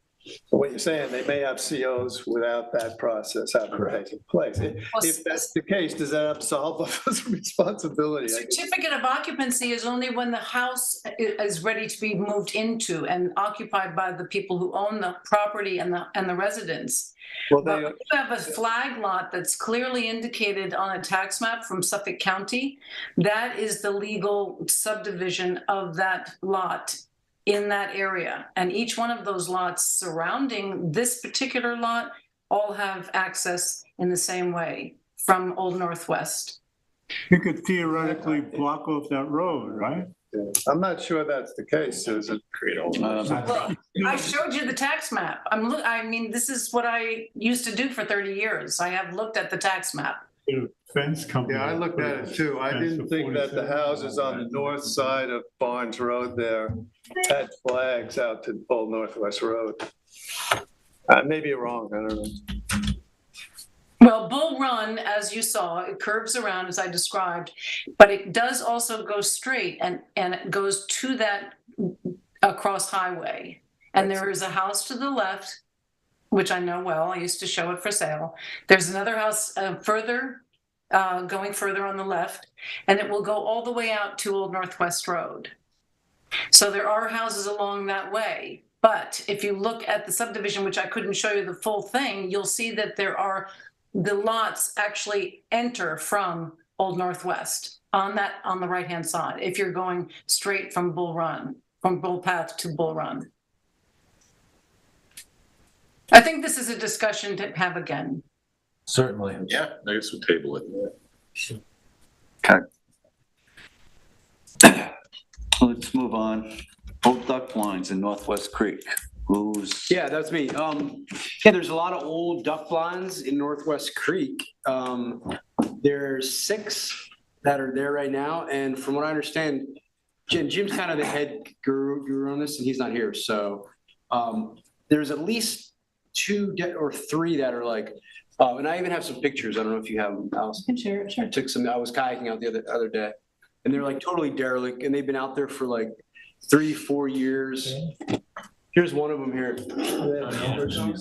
So what you're saying, they may have COs without that process having Correct. taken place. If that's the case, does that absolve us of responsibility? Certificate of occupancy is only when the house is ready to be moved into and occupied by the people who own the property and the residents. Well, But they, if you have a flag lot that's clearly indicated on a tax map from Suffolk County, that is the legal subdivision of that lot in that area. And each one of those lots surrounding this particular lot all have access in the same way from Old Northwest. You could theoretically block off that road, right? I'm not sure that's the case, Susan. Create all. Well, I showed you the tax map. I mean, this is what I used to do for 30 years. I have looked at the tax map. Fence company. Yeah, I looked at it too. I didn't think that the houses on the north side of Barnes Road there had flags out to Old Northwest Road. Maybe you're wrong, I don't know. Well, Bull Run, as you saw, it curves around as I described, but it does also go straight and it goes to that cross highway. And there is a house to the left, which I know well, I used to show it for sale. There's another house going further on the left, and it will go all the way out to Old Northwest Road. So there are houses along that way. But if you look at the subdivision, which I couldn't show you the full thing, you'll see that the lots actually enter from Old Northwest on the right-hand side, if you're going straight from Bull Run, from Bull Path to Bull Run. I think this is a discussion to have again. Certainly. Yeah, I guess we'll table it. Okay. Let's move on. Old duck blinds in Northwest Creek. Who's? Yeah, that's me. Yeah, there's a lot of old duck blinds in Northwest Creek. There's 6 that are there right now, and from what I understand, Jim's kind of the head guru on this, and he's not here. So there's at least 2 or 3 that are like, and I even have some pictures. I don't know if you have them, Alice. Can share it, sure. I took some. I was kayaking out the other day, and they're like totally derelict, and they've been out there for like 3-4 years. Here's one of them here. Identification.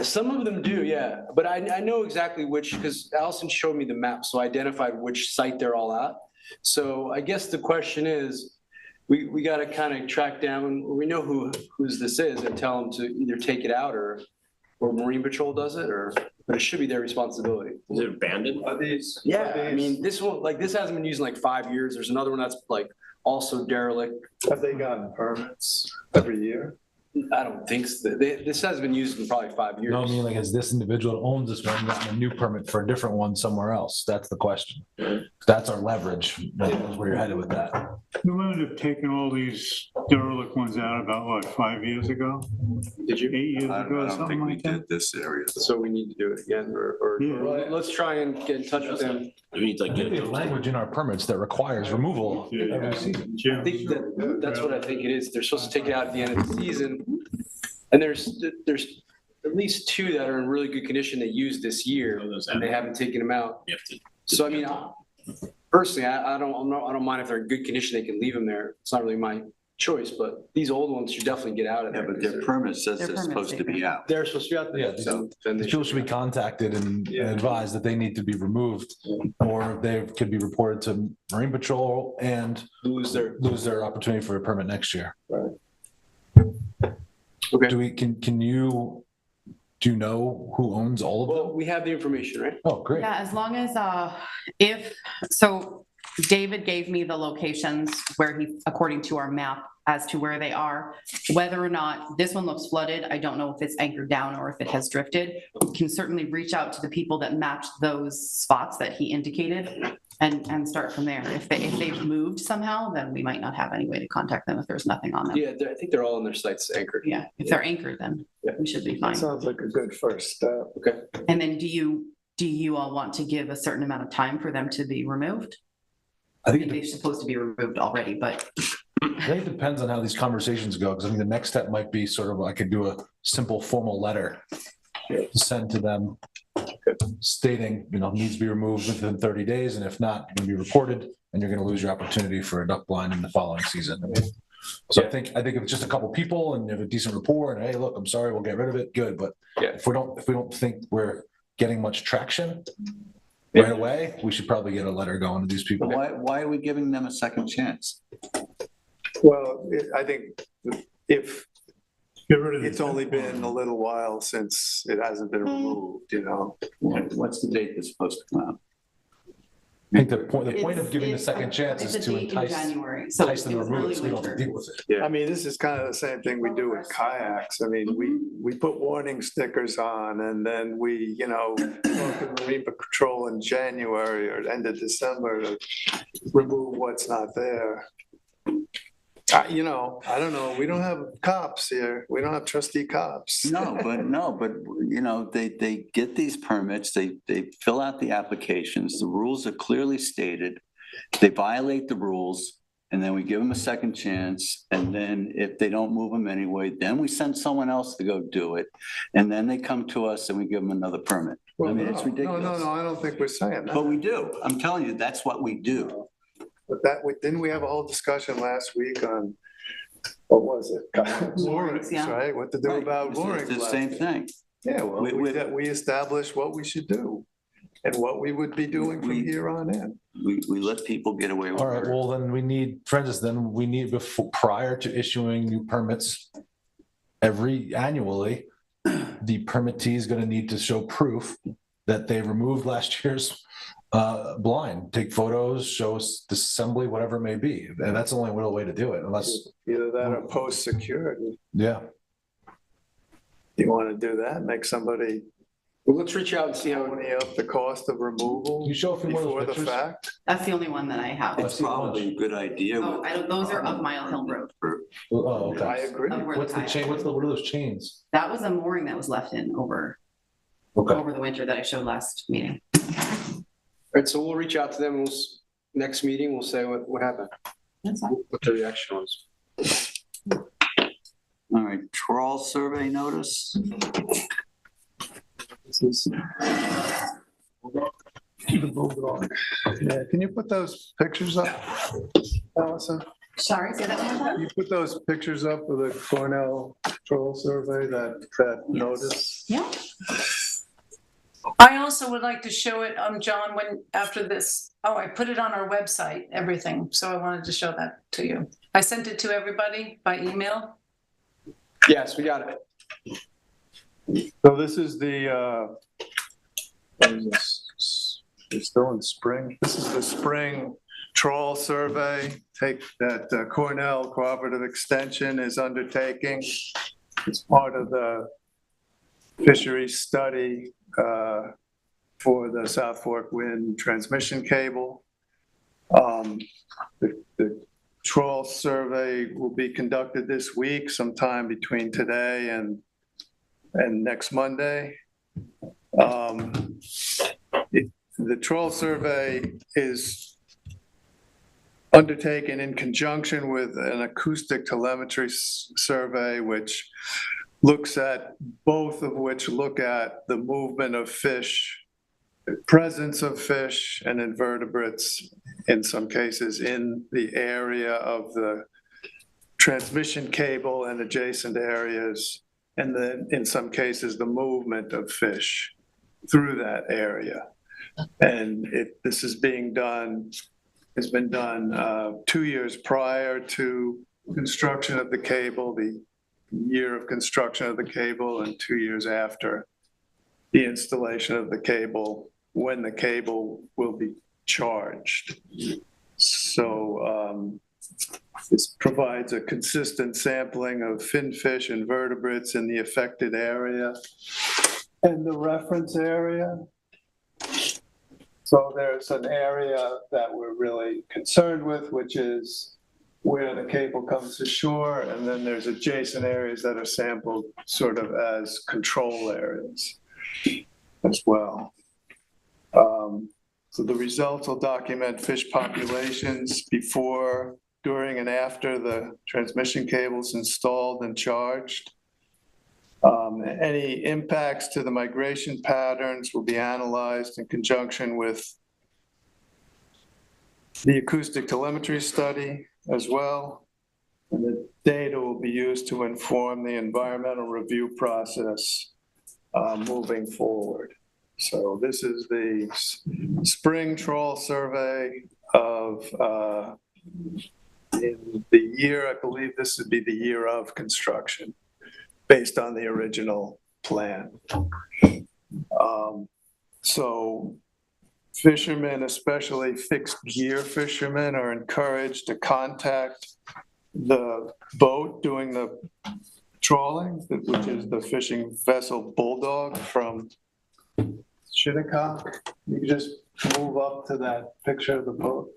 Some of them do, yeah, but I know exactly which, because Allison showed me the map, so I identified which site they're all at. So I guess the question is, we got to kind of track down. We know whose this is, and tell them to either take it out or Marine Patrol does it, but it should be their responsibility. Is it abandoned? Are these? Yeah, I mean, this one, this hasn't been used in like 5 years. There's another one that's like also derelict. Have they gotten permits every year? I don't think so. This has been used in probably 5 years. No, I mean, like, has this individual that owns this one gotten a new permit for a different one somewhere else? That's the question. That's our leverage. That's where you're headed with that. You would have taken all these derelict ones out about, what, 5 years ago? Did you? 8 years I ago, don't something think we like that? did this area. So we need to do it again, or Yeah. let's try and get in touch with them. We need to get language in our permits that requires removal Yeah. every season. I Jim? think that's what I think it is. They're supposed to take it out at the end of the season. And there's at least two that are in really good condition that used this year, and they haven't taken them out. So I mean, personally, I don't mind if they're in good condition, they can leave them there. It's not really my choice, but these old ones should definitely get out of Yeah, there. but their permit says Their they're permit's supposed to be out. They're supposed to be out there. Yeah, So then they People should be contacted and advised that they need to be removed, or they could be reported to Marine Patrol and lose their. lose their opportunity for a permit next year. Okay. Do you know who owns all of Well, them? we have the information, right? Oh, great. Yeah, as long as, David gave me the locations where he, according to our map, as to where they are. Whether or not, this one looks flooded, I don't know if it's anchored down or if it has drifted. We can certainly reach out to the people that match those spots that he indicated and start from there. If they've moved somehow, then we might not have any way to contact them if there's nothing on them. Yeah, I think they're all on their sites anchored. Yeah, if they're anchored, then we should be fine. Sounds like a good first step. Okay. And then do you all want to give a certain amount of time for them to be removed? I I think think they're supposed to be removed already, but it depends on how these conversations go, because I mean, the next step might be sort of, I could do a simple formal letter to send to them stating, needs to be removed within 30 days, and if not, you're gonna be reported, and you're gonna lose your opportunity for a duck blind in the following season. I mean, so I think if it's just a couple people and you have a decent rapport, and hey, look, I'm sorry, we'll get rid of it, good, but if we don't think we're getting much traction right away, we should probably get a letter going to these people. Why are we giving them a second chance? Well, I think if Get rid of it's only been a little while since it hasn't been removed, What's the date that's supposed to come out? I think the point of giving the second chance is it's a to date in entice January, so them to it's remove early it, so we don't have winter. to deal with it. I mean, this is kind of the same thing we do with kayaks. I mean, we put warning stickers on and then we, talk to Marine Patrol in January or end of December to remove what's not there. I don't know. We don't have cops here. We don't have trustee cops. No, but they get these permits, they fill out the applications, the rules are clearly stated. They violate the rules, and then we give them a second chance, and then if they don't move them anyway, then we send someone else to go do it. And then they come to us and we give them another permit. I mean, it's ridiculous. No, I don't think we're saying that. But we do. I'm telling you, that's what we do. But didn't we have a whole discussion last week on, what was it? Moorings, yeah. Right, what to do about It's moorings. the last same week. thing. Yeah, well, We- we established what we should do and what we would be doing from here on in. We let people get away with All right, murder. well, then we need before, prior to issuing new permits annually, the permittee is gonna need to show proof that they removed last year's blind, take photos, show us disassembly, whatever it may be. And that's the only real way to do it, unless, Either that or post security. yeah. You want to do that, make somebody Well, let's reach out and see how. pony up the cost of removal Can you show a few more of those before the pictures? fact? That's the only one that I have. It's probably a good idea. Oh, those are of Mile Hill Road. Oh, I okay. agree. Of where What's the kayak- chain, what are those chains? That was a mooring that was left in over Okay. the winter that I showed last meeting. All right, so we'll reach out to them. Next meeting, we'll say what happened, That's fine. what the reaction was. All right, trawl survey notice. Yeah, can you put those pictures up, Allison? Sorry, say that one more Can time? you put those pictures up of the Cornell Troll Survey, that notice? Yeah. I also would like to show it, John, after this, I put it on our website, everything, so I wanted to show that to you. I sent it to everybody by email. Yes, we got it. So this is the, what is this? It's still in spring. This is the spring trawl survey that Cornell Cooperative Extension is undertaking. It's part of the fisheries study for the South Fork Wind transmission cable. The trawl survey will be conducted this week, sometime between today and next Monday. The trawl survey is undertaken in conjunction with an acoustic telemetry survey, which looks at, both of which look at the movement of fish, presence of fish and invertebrates in some cases in the area of the transmission cable and adjacent areas, and then in some cases the movement of fish through that area. And this has been done 2 years prior to construction of the cable, the year of construction of the cable, and 2 years after the installation of the cable, when the cable will be charged. So this provides a consistent sampling of finfish and vertebrates in the affected area and the reference area. So there's an area that we're really concerned with, which is where the cable comes to shore, and then there's adjacent areas that are sampled sort of as control areas as well. So the results will document fish populations before, during, and after the transmission cable's installed and charged. Any impacts to the migration patterns will be analyzed in conjunction with the acoustic telemetry study as well. And the data will be used to inform the environmental review process moving forward. So this is the spring trawl survey of in the year, I believe this would be the year of construction, based on the original plan. So fishermen, especially fixed gear fishermen, are encouraged to contact the boat doing the trawling, which is the fishing vessel Bulldog from Shinnecock. You can just move up to that picture of the boat.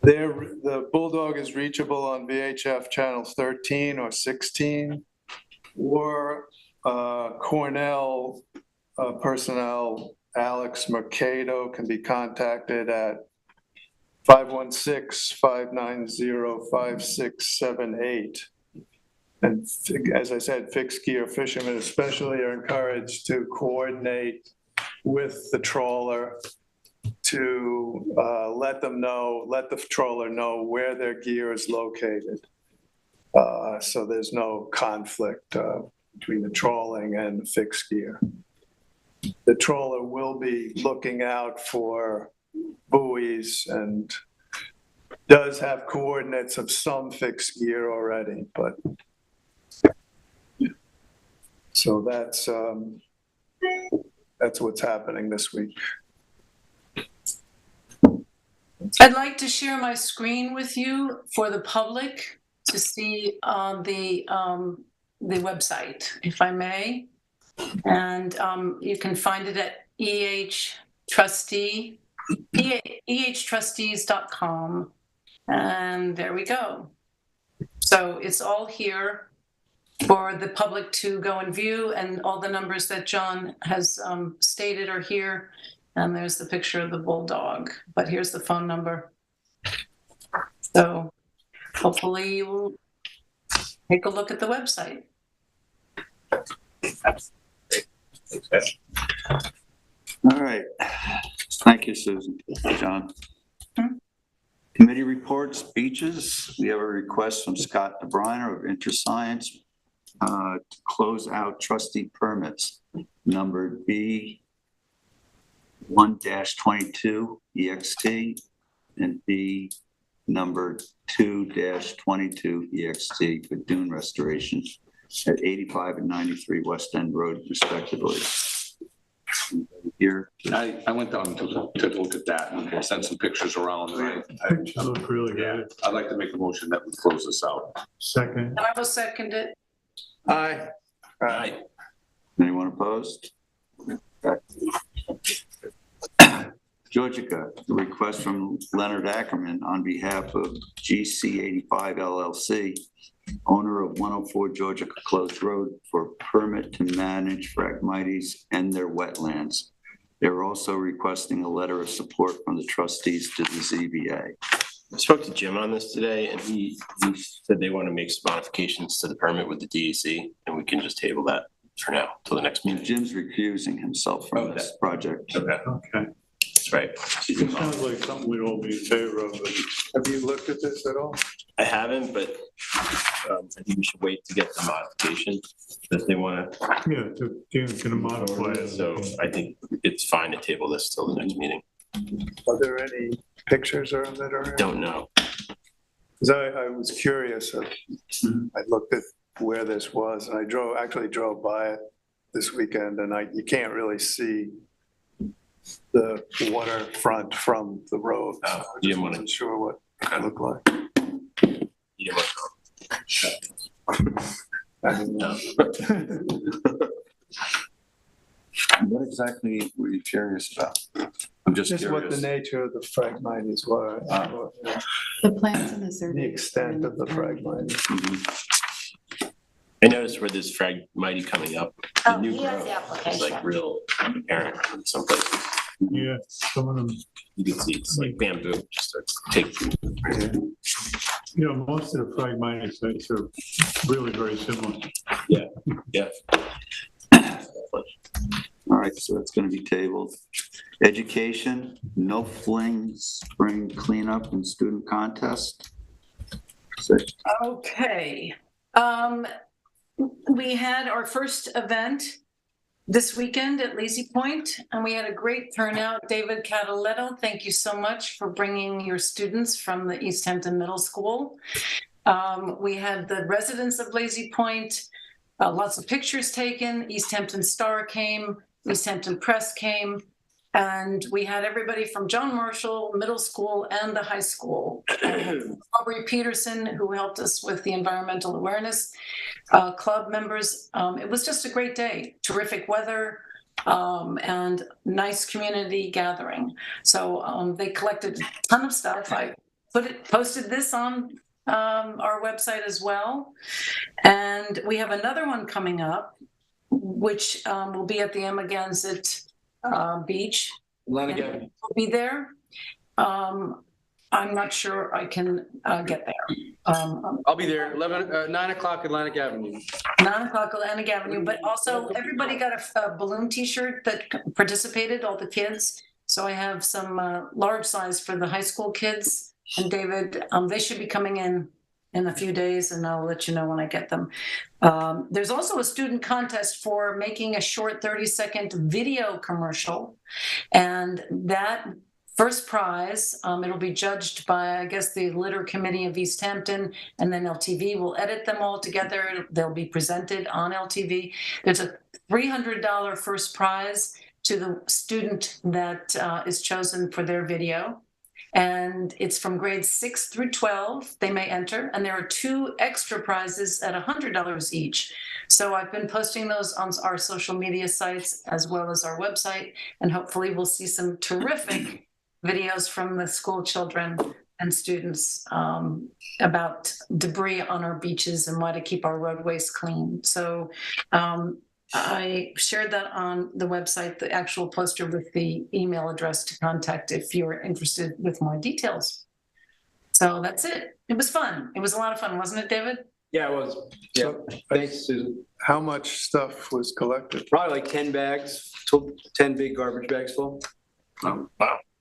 The Bulldog is reachable on VHF channels 13 or 16, or Cornell personnel Alex Mercado can be contacted at 516-590-5678. And as I said, fixed gear fishermen especially are encouraged to coordinate with the trawler to let the trawler know where their gear is located. So there's no conflict between the trawling and the fixed gear. The trawler will be looking out for buoys and does have coordinates of some fixed gear already, but so that's what's happening this week. I'd like to share my screen with you for the public to see on the website, if I may. And you can find it at ehtrustees.com. And there we go. So it's all here for the public to go and view, and all the numbers that John has stated are here. And there's the picture of the Bulldog, but here's the phone number. So hopefully you will take a look at the website. All right. Thank you, Susan. John. Committee reports, beaches. We have a request from Scott DeBriner of InterScience to close out trustee permits numbered B1-22 EXT and B number 2-22 EXT for dune restoration at 85 and 93 West End Road respectively. Here, I went down to look at that and sent some pictures around. Pictures look really good. I'd like to make a motion that we close this out. Second. I will second it. Aye. anyone opposed? Okay. Georgia, a request from Leonard Ackerman on behalf of GC 85 LLC, owner of 104 Georgia Close Road, for permit to manage Phragmites and their wetlands. They're also requesting a letter of support from the trustees to the ZBA. I spoke to Jim on this today, and he said they want to make some modifications to the permit with the DEC, and we can just table that for now till the next And meeting. Jim's recusing himself from this project. Okay, Okay. that's right. It sounds like something we'd all be in favor of. Have you looked at this at all? I haven't, but I think we should wait to get the modification that they want to. Yeah, Jim's gonna modify it. So I think it's fine to table this till the next meeting. Are there any pictures of it or? Don't know. Because I was curious. I looked at where this was and I actually drove by it this weekend and you can't really see the waterfront from the road. So I you didn't just wanna- wasn't sure what it looked like. You don't I didn't know. What exactly were you curious about? I'm just Just what the curious. nature of the Phragmites were, The plans in the the survey. extent of the Phragmites. Mhm. I noticed where this Phragmite coming up, the Oh, new he has growth the is application. like real apparent in some places. Yeah, some of them, You can see it's like bamboo just starts taking. you know, most of the Phragmites sites are really very similar. Yeah. All right, so that's gonna be tabled. Education, no fling, spring cleanup and student contest. So, Okay. We had our first event this weekend at Lazy Point, and we had a great turnout. David Cataletto, thank you so much for bringing your students from the East Hampton Middle School. We had the residents of Lazy Point, lots of pictures taken. East Hampton Star came, East Hampton Press came, and we had everybody from John Marshall Middle School and the high school. Aubrey Peterson, who helped us with the environmental awareness club members. It was just a great day, terrific weather, and nice community gathering. So they collected a ton of stuff. I posted this on our website as well. And we have another one coming up, which will be at the Amagansett Beach. Atlantic And Avenue. we'll be there. I'm not sure I can get there. I'll be there, 9 o'clock Atlantic Avenue. 9 o'clock Atlantic Avenue, but also everybody got a balloon t-shirt that participated, all the kids. So I have some large size for the high school kids. And David, they should be coming in a few days and I'll let you know when I get them. There's also a student contest for making a short 30-second video commercial. And that first prize, it'll be judged by, I guess, the Litter Committee of East Hampton, and then LTV will edit them all together. They'll be presented on LTV. There's a $300 first prize to the student that is chosen for their video. And it's from grades 6 through 12, they may enter, and there are 2 extra prizes at $100 each. So I've been posting those on our social media sites as well as our website, and hopefully we'll see some terrific videos from the school children and students about debris on our beaches and why to keep our roadways clean. So I shared that on the website, the actual poster with the email address to contact if you're interested with more details. So that's it. It was fun. It was a lot of fun, wasn't it, David? Yeah, it was. Yeah, thanks, Susan. How much stuff was collected? Probably like 10 bags, 10 big garbage bags full. Wow.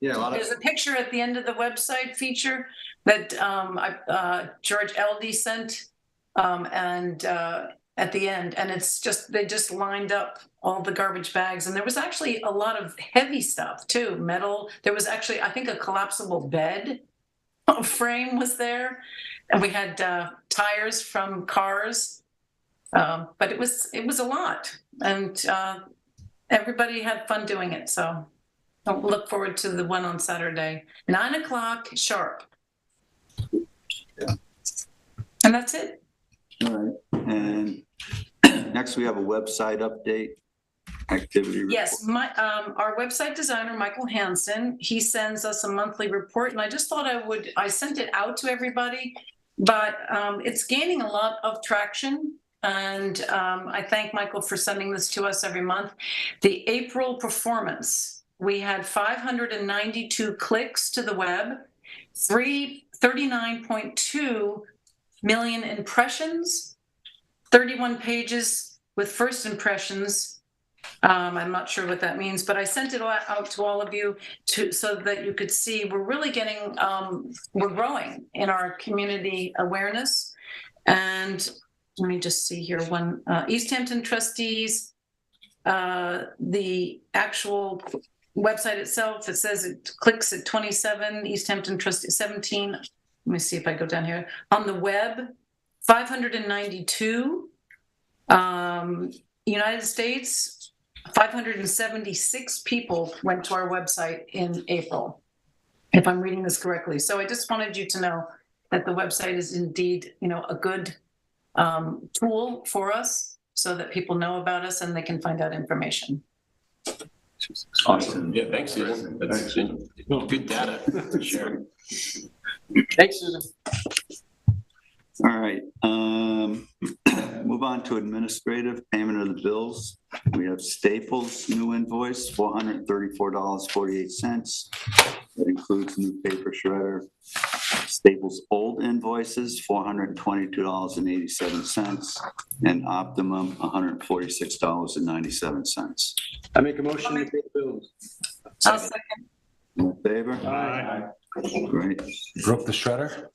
Yeah, a lot of. There's a picture at the end of the website feature that George Eldey sent at the end, and it's just, they just lined up all the garbage bags, and there was actually a lot of heavy stuff too, metal. There was actually, I think, a collapsible bed frame was there, and we had tires from cars, but it was a lot, and everybody had fun doing it. So I'll look forward to the one on Saturday, 9 o'clock sharp. Yeah. And that's it. all right, and next we have a website update. activity report? Yes, our website designer, Michael Hansen, he sends us a monthly report, and I just thought I sent it out to everybody, but it's gaining a lot of traction. And I thank Michael for sending this to us every month. The April performance, we had 592 clicks to the web, 39.2 million impressions, 31 pages with first impressions. I'm not sure what that means, but I sent it out to all of you so that you could see we're really getting, we're growing in our community awareness. And let me just see here, East Hampton Trustees, the actual website itself, it says it clicks at 27, East Hampton Trustees 17. Let me see if I go down here. On the web, 592. United States, 576 people went to our website in April, if I'm reading this correctly. So I just wanted you to know that the website is indeed, a good tool for us so that people know about us and they can find out information. Awesome. Yeah, thanks, Susan. That's good data to share. Thanks, Susan. All right, move on to administrative payment of the bills. We have Staples new invoice, $434.48. That includes new paper shredder. Staples old invoices, $422.87, and Optimum, $146.97. I make a motion to pay the bills. I'll second. All in favor? Aye. Great. Broke the shredder?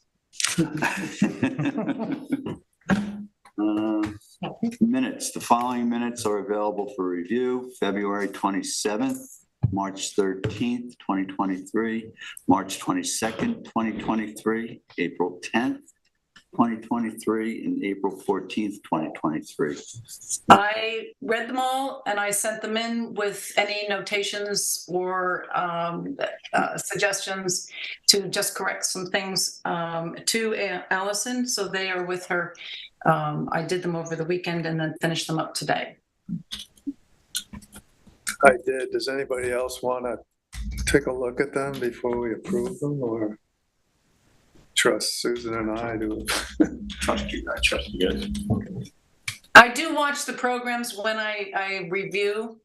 Minutes. The following minutes are available for review. February 27th, March 13th, 2023, March 22nd, 2023, April 10th, 2023, and April 14th, 2023. I read them all and I sent them in with any notations or suggestions to just correct some things to Allison. So they are with her. I did them over the weekend and then finished them up today. I did. Does anybody else want to take a look at them before we approve them, or trust Susan and I to? Trust you, I trust you guys. I do watch the programs when I review,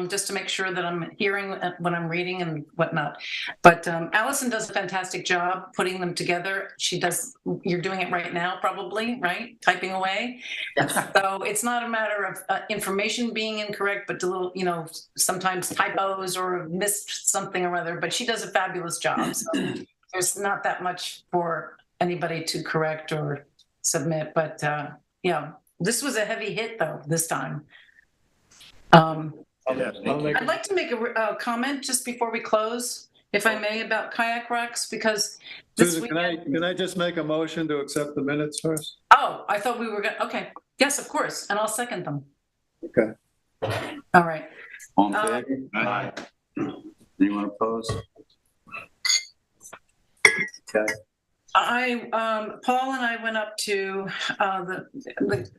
just to make sure that I'm hearing what I'm reading and whatnot. But Allison does a fantastic job putting them together. She does, you're doing it right now, probably, right? Typing away. So it's not a matter of information being incorrect, but a little, sometimes typos or missed something or other, but she does a fabulous job. So there's not that much for anybody to correct or submit, but yeah, this was a heavy hit though, this time. I'd like to make a comment just before we close, if I may, about kayak racks, because this Susan, weekend. can I just make a motion to accept the minutes first? Oh, I thought we were going to, okay. Yes, of course, and I'll second them. Okay. All right. All in favor? Aye. Anyone opposed? Okay. Paul and I went up to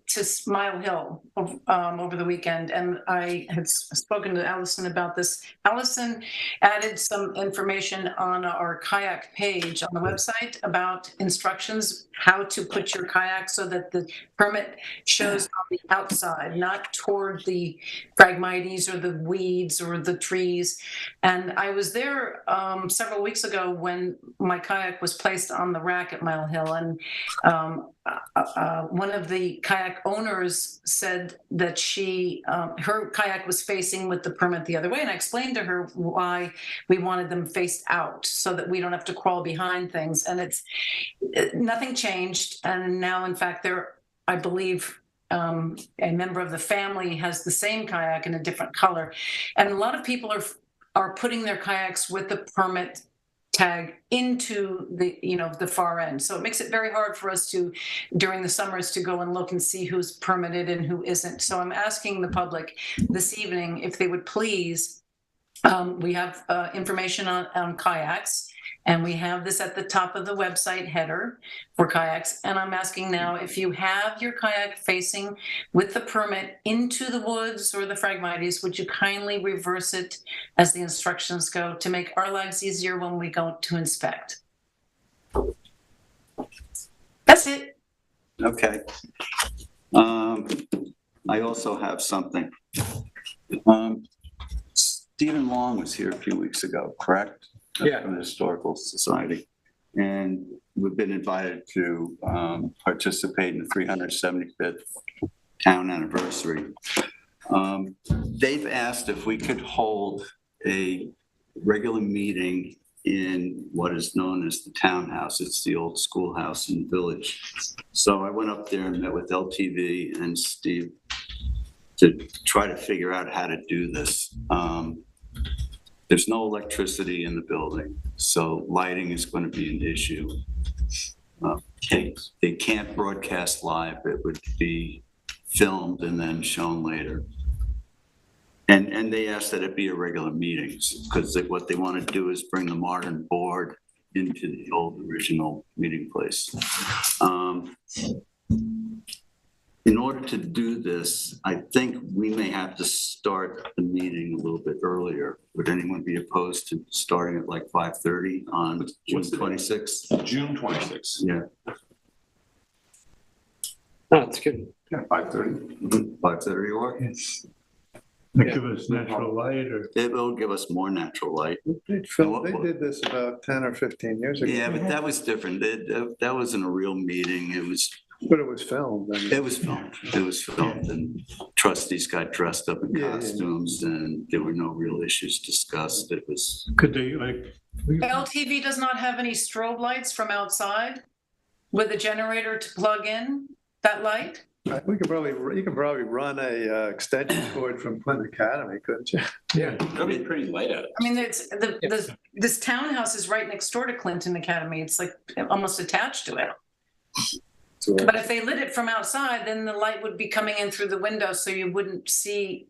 to Smile Hill over the weekend, and I had spoken to Allison about this. Allison added some information on our kayak page on the website about instructions how to put your kayak so that the permit shows on the outside, not toward the phragmites or the weeds or the trees. And I was there several weeks ago when my kayak was placed on the rack at Mile Hill, and one of the kayak owners said that her kayak was facing with the permit the other way, and I explained to her why we wanted them faced out so that we don't have to crawl behind things. And nothing changed, and now in fact I believe a member of the family has the same kayak in a different color, and a lot of people are putting their kayaks with the permit tag into the far end. So it makes it very hard for us during the summers, to go and look and see who's permitted and who isn't. So I'm asking the public this evening if they would please We have information on kayaks, and we have this at the top of the website header for kayaks. And I'm asking now, if you have your kayak facing with the permit into the woods or the Phragmites, would you kindly reverse it as the instructions go to make our lives easier when we go to inspect? That's it. Okay. I also have something. Stephen Long was here a few weeks ago, correct? Yeah. From the Historical Society. And we've been invited to participate in the 375th town anniversary. They've asked if we could hold a regular meeting in what is known as the townhouse. It's the old schoolhouse in the village. So I went up there and met with LTV and Steve to try to figure out how to do this. There's no electricity in the building, so lighting is going to be an issue. They can't broadcast live. It would be filmed and then shown later. And they asked that it be a regular meeting, because what they want to do is bring the modern board into the old original meeting place. In order to do this, I think we may have to start the meeting a little bit earlier. Would anyone be opposed to starting at like 5:30 on June 26th? June 26th. Yeah, No, it's good. Yeah, 5:30. 5:30 or? Give us natural light or. It will give us more natural light. They did this about 10 or 15 years ago. Yeah, but that was different. That wasn't a real meeting. But it was filmed. It was filmed. It was filmed, and trustees got dressed up in Yeah, yeah. costumes, and there were no real issues discussed. It was, Could they like? LTV does not have any strobe lights from outside with a generator to plug in that light? You could probably run a extension cord from Clinton Academy, couldn't you? Yeah. That'd be pretty light out. I mean, this townhouse is right next door to Clinton Academy. It's like almost attached to it. But if they lit it from outside, then the light would be coming in through the window, so you wouldn't see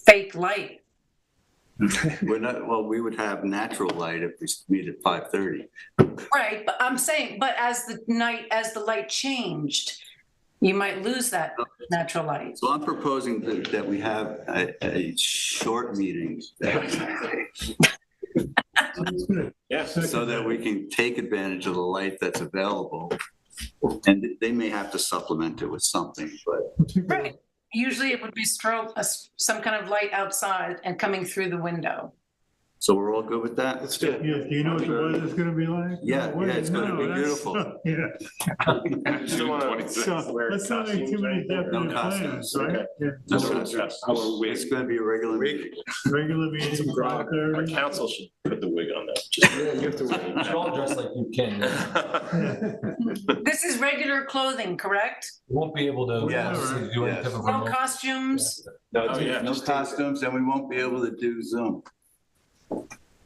fake light. we would have natural light if we meet at 5:30. Right, but I'm saying, but as the light changed, you might lose that natural light. So I'm proposing that we have a short meeting Yeah. so that we can take advantage of the light that's available. And they may have to supplement it with something, but Right. Usually it would be some kind of light outside and coming through the window. so we're all good with that? Let's do it. Yeah, do you know what the weather's gonna be like? Yeah, No, yeah, it's gonna be that's- beautiful. Yeah. Still wanna 26th. So, let's not make too many No definite plans, costumes. right? Yeah. No, It's it's gonna be a regular meeting. Regular meeting, Our 5:30. council should put the wig on that. You have to wait. You should all dress like you can. You This is regular clothing, correct? won't be able to Yes, do any yes. type of No remote. costumes? Oh, yeah. No costumes, and we won't be able to do Zoom.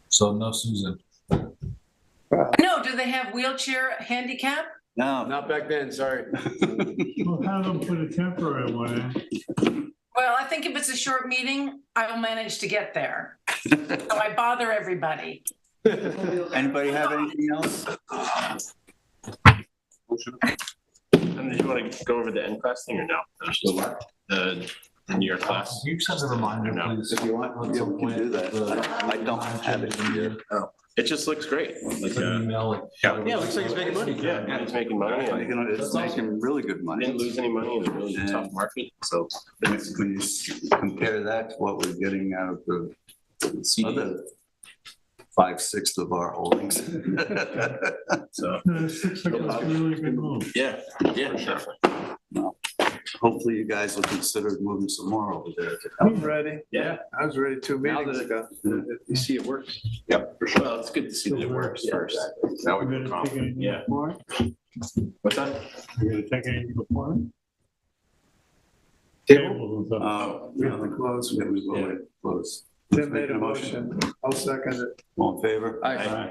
So no Susan. No, do they have wheelchair handicap? No. Not back then, sorry. We'll have them put a temporary one in. Well, I think if it's a short meeting, I will manage to get there. So I bother everybody. Anybody have anything else? And did you want to go over the N class thing or no? The New York class? Can you send a reminder, No. please? If you want, yeah, we can do that. I don't have it here. It just looks great. Like, Send an email, like. Yeah. Yeah, it looks like he's making money. yeah, he's making money and It's making really good money. didn't lose any money in a really tough market, so. When you compare that to what we're getting out of the other 5/6 of our holdings. So, Looks like it's a really good move. yeah, definitely. Hopefully you guys will consider moving some more over there. I'm ready. Yeah. I was ready 2 Now meetings that ago. you see it works. Yep, for sure. Well, it's good to see that it works Yeah. first. Now We're we gonna can take anything Yeah. before it? What's that? We're gonna take anything before it? Table? Tables and stuff. We have to close, we will close. Tim made a motion. I'll second it. All in favor? Aye.